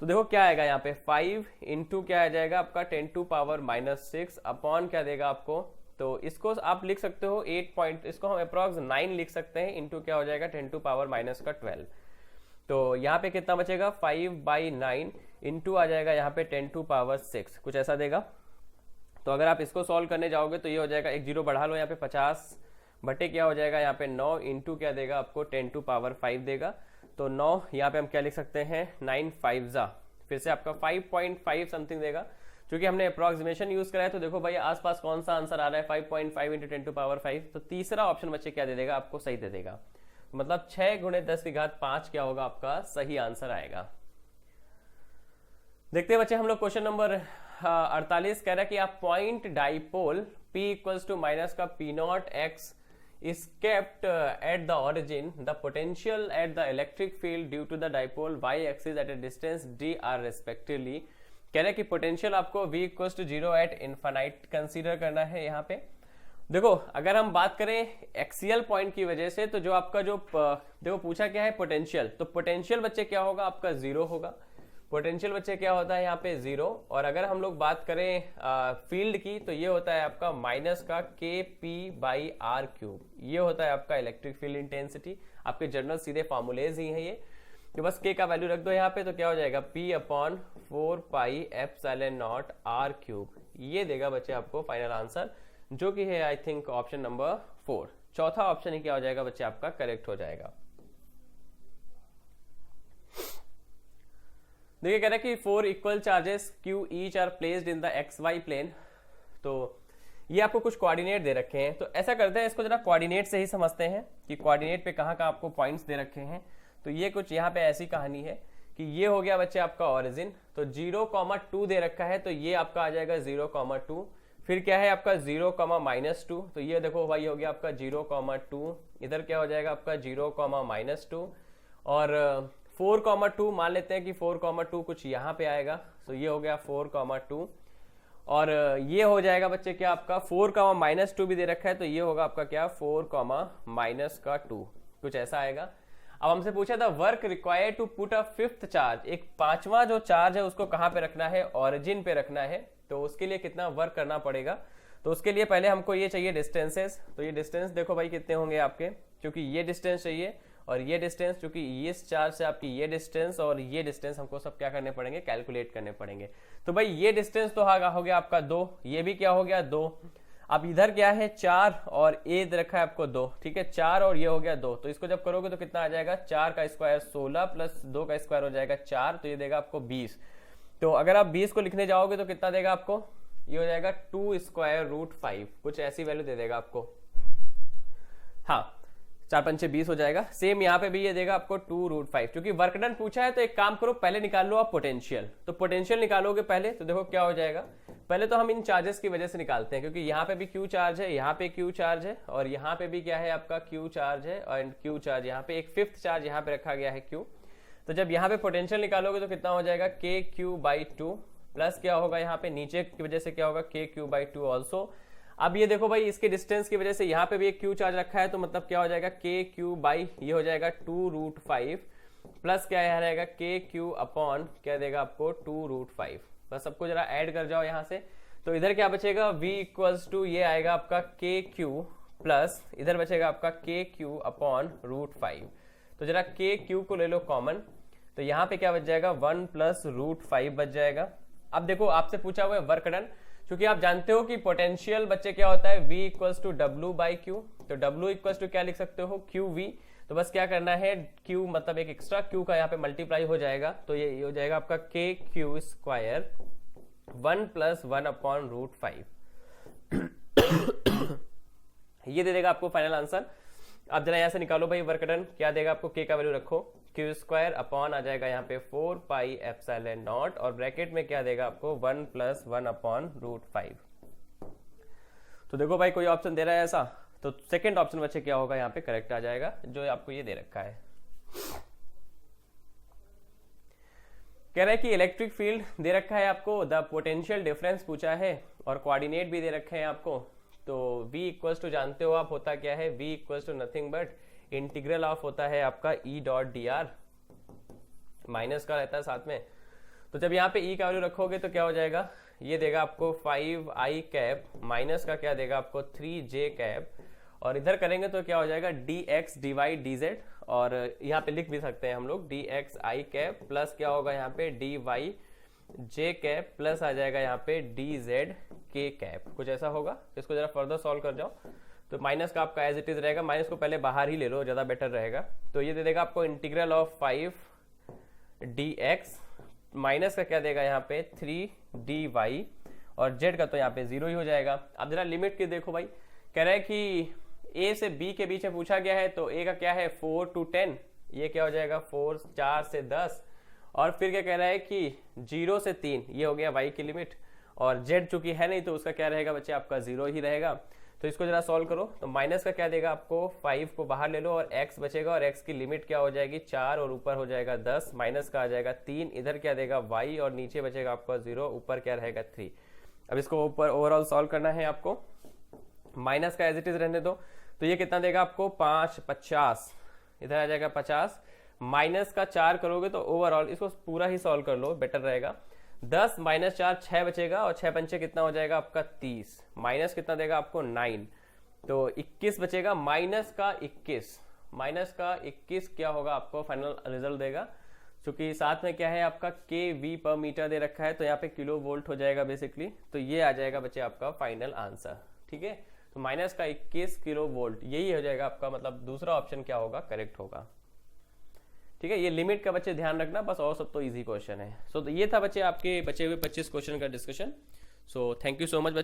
तो देखो क्या आएगा यहाँ पे 5 इंटू क्या आ जाएगा आपका 10 टू पावर माइनस 6 अपॉन क्या देगा आपको, तो इसको आप लिख सकते हो 8 पॉइंट, इसको हम अप्रॉक्स 9 लिख सकते हैं इंटू क्या हो जाएगा 10 टू पावर माइनस का 12। तो यहाँ पे कितना बचेगा 5/9 इंटू आ जाएगा यहाँ पे 10 टू पावर 6, कुछ ऐसा देगा। तो अगर आप इसको सॉल्व करने जाओगे तो ये हो जाएगा, एक जीरो बढ़ा लो यहाँ पे 50 बटे क्या हो जाएगा यहाँ पे 9 इंटू क्या देगा आपको 10 टू पावर 5 देगा। तो 9 यहाँ पे हम क्या लिख सकते हैं 9 5 जा, फिर से आपका 5.5 समथिंग देगा, क्योंकि हमने अप्रोक्सीमेशन यूज करा है। तो देखो भाई आसपास कौन सा आंसर आ रहा है 5.5 इंटू 10 टू पावर 5, तो तीसरा ऑप्शन बच्चे क्या दे देगा आपको सही दे देगा, मतलब 6 गुणे 10 की घात 5 क्या होगा आपका सही आंसर आएगा। देखते हैं बच्चे हम लोग क्वेश्चन नंबर 48 कह रहा है कि आप point dipole P equals to minus का P0 x is kept at the origin, the potential at the electric field due to the dipole y axis at a distance d are respectively। कह रहे हैं कि पोटेंशियल आपको v equals to 0 at infinite consider करना है। यहाँ पे देखो अगर हम बात करें एक्सियल पॉइंट की वजह से, तो जो आपका जो देखो पूछा क्या है पोटेंशियल, तो पोटेंशियल बच्चे क्या होगा आपका 0 होगा, पोटेंशियल बच्चे क्या होता है यहाँ पे 0। और अगर हम लोग बात करें फील्ड की, तो ये होता है आपका माइनस का KP/R³, ये होता है आपका इलेक्ट्रिक फील्ड इंटेंसिटी। आपके जर्नल सीधे फॉर्मूलेज ही है ये, तो बस K का वैल्यू रख दो यहाँ पे, तो क्या हो जाएगा P/4πε0R³, ये देगा बच्चे आपको फाइनल आंसर, जो कि है आई थिंक ऑप्शन नंबर 4। चौथा ऑप्शन ही क्या हो जाएगा बच्चे आपका करेक्ट हो जाएगा। देखिए कह रहा है कि 4 equal charges Q each are placed in the XY plane, तो ये आपको कुछ कोऑर्डिनेट दे रखे हैं। तो ऐसा करते हैं इसको जरा कोऑर्डिनेट से ही समझते हैं कि कोऑर्डिनेट पे कहाँ आपको पॉइंट्स दे रखे हैं। तो ये कुछ यहाँ पे ऐसी कहानी है कि ये हो गया बच्चे आपका ओरिजिन, तो 0,2 दे रखा है, तो ये आपका आ जाएगा 0,2। फिर क्या है आपका 0,-2, तो ये देखो भाई हो गया आपका 0,2, इधर क्या हो जाएगा आपका 0,-2, और 4,2 मान लेते हैं कि 4,2 कुछ यहाँ पे आएगा, तो ये हो गया 4,2। और ये हो जाएगा बच्चे क्या आपका 4,-2 भी दे रखा है, तो ये होगा आपका क्या 4,-2, कुछ ऐसा आएगा। अब हमसे पूछा था work required to put a fifth charge, एक पांचवा जो चार्ज है उसको कहाँ पे रखना है, ओरिजिन पे रखना है, तो उसके लिए कितना वर्क करना पड़ेगा। तो उसके लिए पहले हमको ये चाहिए डिस्टेंसेस, तो ये डिस्टेंस देखो भाई कितने होंगे आपके, क्योंकि ये डिस्टेंस चाहिए और ये डिस्टेंस, क्योंकि इस चार्ज से आपकी ये डिस्टेंस और ये डिस्टेंस हमको सब क्या करने पड़ेंगे, कैलकुलेट करने पड़ेंगे। तो भाई ये डिस्टेंस तो हो गया आपका 2, ये भी क्या हो गया 2। अब इधर क्या है 4 और ए रखा है आपको 2, ठीक है 4 और ये हो गया 2, तो इसको जब करोगे तो कितना आ जाएगा 4 का स्क्वायर 16 प्लस 2 का स्क्वायर हो जाएगा 4, तो ये देगा आपको 20। तो अगर आप 20 को लिखने जाओगे तो कितना देगा आपको, ये हो जाएगा 2√5, कुछ ऐसी वैल्यू दे देगा आपको। हाँ 4 5 20 हो जाएगा। सेम यहाँ पे भी ये देगा आपको 2√5, क्योंकि वर्क डन पूछा है तो एक काम करो पहले निकाल लो आप पोटेंशियल। तो पोटेंशियल निकालोगे पहले, तो देखो क्या हो जाएगा, पहले तो हम इन चार्जेस की वजह से निकालते हैं, क्योंकि यहाँ पे भी Q चार्ज है, यहाँ पे Q चार्ज है, और यहाँ पे भी क्या है आपका Q चार्ज है, और Q चार्ज यहाँ पे एक फिफ्थ चार्ज यहाँ पे रखा गया है Q। तो जब यहाँ पे पोटेंशियल निकालोगे तो कितना हो जाएगा KQ/2 प्लस क्या होगा यहाँ पे नीचे की वजह से क्या होगा KQ/2 ऑल्सो। अब ये देखो भाई इसके डिस्टेंस की वजह से यहाँ पे भी एक Q चार्ज रखा है, तो मतलब क्या हो जाएगा KQ/ ये हो जाएगा 2√5 प्लस क्या यहाँ रहेगा KQ अपॉन क्या देगा आपको 2√5। बस सबको जरा ऐड कर जाओ यहाँ से, तो इधर क्या बचेगा V इक्वल्स टू ये आएगा आपका KQ प्लस इधर बचेगा आपका KQ अपॉन √5। तो जरा KQ को ले लो कॉमन, तो यहाँ पे क्या बच जाएगा 1 प्लस √5 बच जाएगा। अब देखो आपसे पूछा हुआ है वर्क डन, क्योंकि आप जानते हो कि पोटेंशियल बच्चे क्या होता है V इक्वल्स टू W/Q, तो W इक्वल्स टू क्या लिख सकते हो QV। तो बस क्या करना है Q मतलब एक एक्स्ट्रा Q का यहाँ पे मल्टीप्लाई हो जाएगा, तो ये हो जाएगा आपका KQ² 1 + 1 अपॉन √5। ये दे देगा आपको फाइनल आंसर। अब जरा यहाँ से निकालो भाई वर्क डन, क्या देगा आपको, k का वैल्यू रखो, क्यू स्क्वायर अपॉन आ जाएगा यहाँ पे 4 पाई एप्सिलॉन नॉट, और ब्रैकेट में क्या देगा आपको 1 + 1 अपॉन √5। तो देखो भाई कोई ऑप्शन दे रहा है ऐसा, तो सेकंड ऑप्शन बच्चे क्या होगा यहाँ पे करेक्ट आ जाएगा, जो आपको ये दे रखा है। कह रहा है कि इलेक्ट्रिक फील्ड दे रखा है आपको, द पोटेंशियल डिफरेंस पूछा है और कोऑर्डिनेट भी दे रखे हैं आपको। तो v इक्वल्स टू जानते हो आप होता क्या है, v equals to nothing but integral of होता है आपका E.dr, माइनस का रहता है साथ में। तो जब यहाँ पे e का वैल्यू रखोगे तो क्या हो जाएगा, ये देगा आपको 5i कैप, माइनस का क्या देगा आपको 3j कैप, और इधर करेंगे तो क्या हो जाएगा dx dy dz, और यहाँ पे लिख भी सकते हैं हम लोग dx i कैप प्लस क्या होगा यहाँ पे dy j कैप प्लस आ जाएगा यहाँ पे dz k कैप, कुछ ऐसा होगा। इसको जरा फर्दर सॉल्व कर जाओ तो माइनस का आपका एज इट इज रहेगा, माइनस को पहले बाहर ही ले लो ज़्यादा बेटर रहेगा। तो ये दे देगा आपको इंटीग्रल ऑफ 5 dx, माइनस का क्या देगा यहाँ पे 3 dy, और z का तो यहाँ पे 0 ही हो जाएगा। अब जरा लिमिट की देखो भाई, कह रहा है कि a से b के बीच में पूछा गया है, तो a का क्या है 4 to 10, ये क्या हो जाएगा 4 से 10, और फिर क्या कह रहा है कि 0 से 3, ये हो गया y की लिमिट, और z चूंकि है नहीं तो उसका क्या रहेगा बच्चे आपका 0 ही रहेगा। तो इसको जरा सॉल्व करो, तो माइनस का क्या देगा आपको 5 को बाहर ले लो और x बचेगा, और x की लिमिट क्या हो जाएगी 4, और ऊपर हो जाएगा 10, माइनस का आ जाएगा 3, इधर क्या देगा y, और नीचे बचेगा आपका 0, ऊपर क्या रहेगा 3। अब इसको ऊपर ओवरऑल सॉल्व करना है आपको, माइनस का एज इट इज रहने दो, तो ये कितना देगा आपको 5 50, इधर आ जाएगा 50, माइनस का 4 करोगे तो ओवरऑल इसको पूरा ही सॉल्व कर लो बेटर रहेगा, 10 - 4 6 बचेगा, और 6 पंचे कितना हो जाएगा आपका 30, माइनस कितना देगा आपको 9, तो 21 बचेगा, माइनस का 21 क्या होगा आपको फाइनल रिजल्ट देगा, क्योंकि साथ में क्या है आपका kV पर मीटर दे रखा है, तो यहाँ पे किलो वोल्ट हो जाएगा बेसिकली, तो ये आ जाएगा बच्चे आपका फाइनल आंसर। ठीक है, तो माइनस का 21 किलो वोल्ट, यही हो जाएगा आपका, मतलब दूसरा ऑप्शन क्या होगा करेक्ट होगा। ठीक है, ये लिमिट का बच्चे ध्यान रखना बस, और सब तो इजी क्वेश्चन है। सो ये था बच्चे आपके बचे हुए 25 क्वेश्चन का discussion. So thank you so much बच्चे।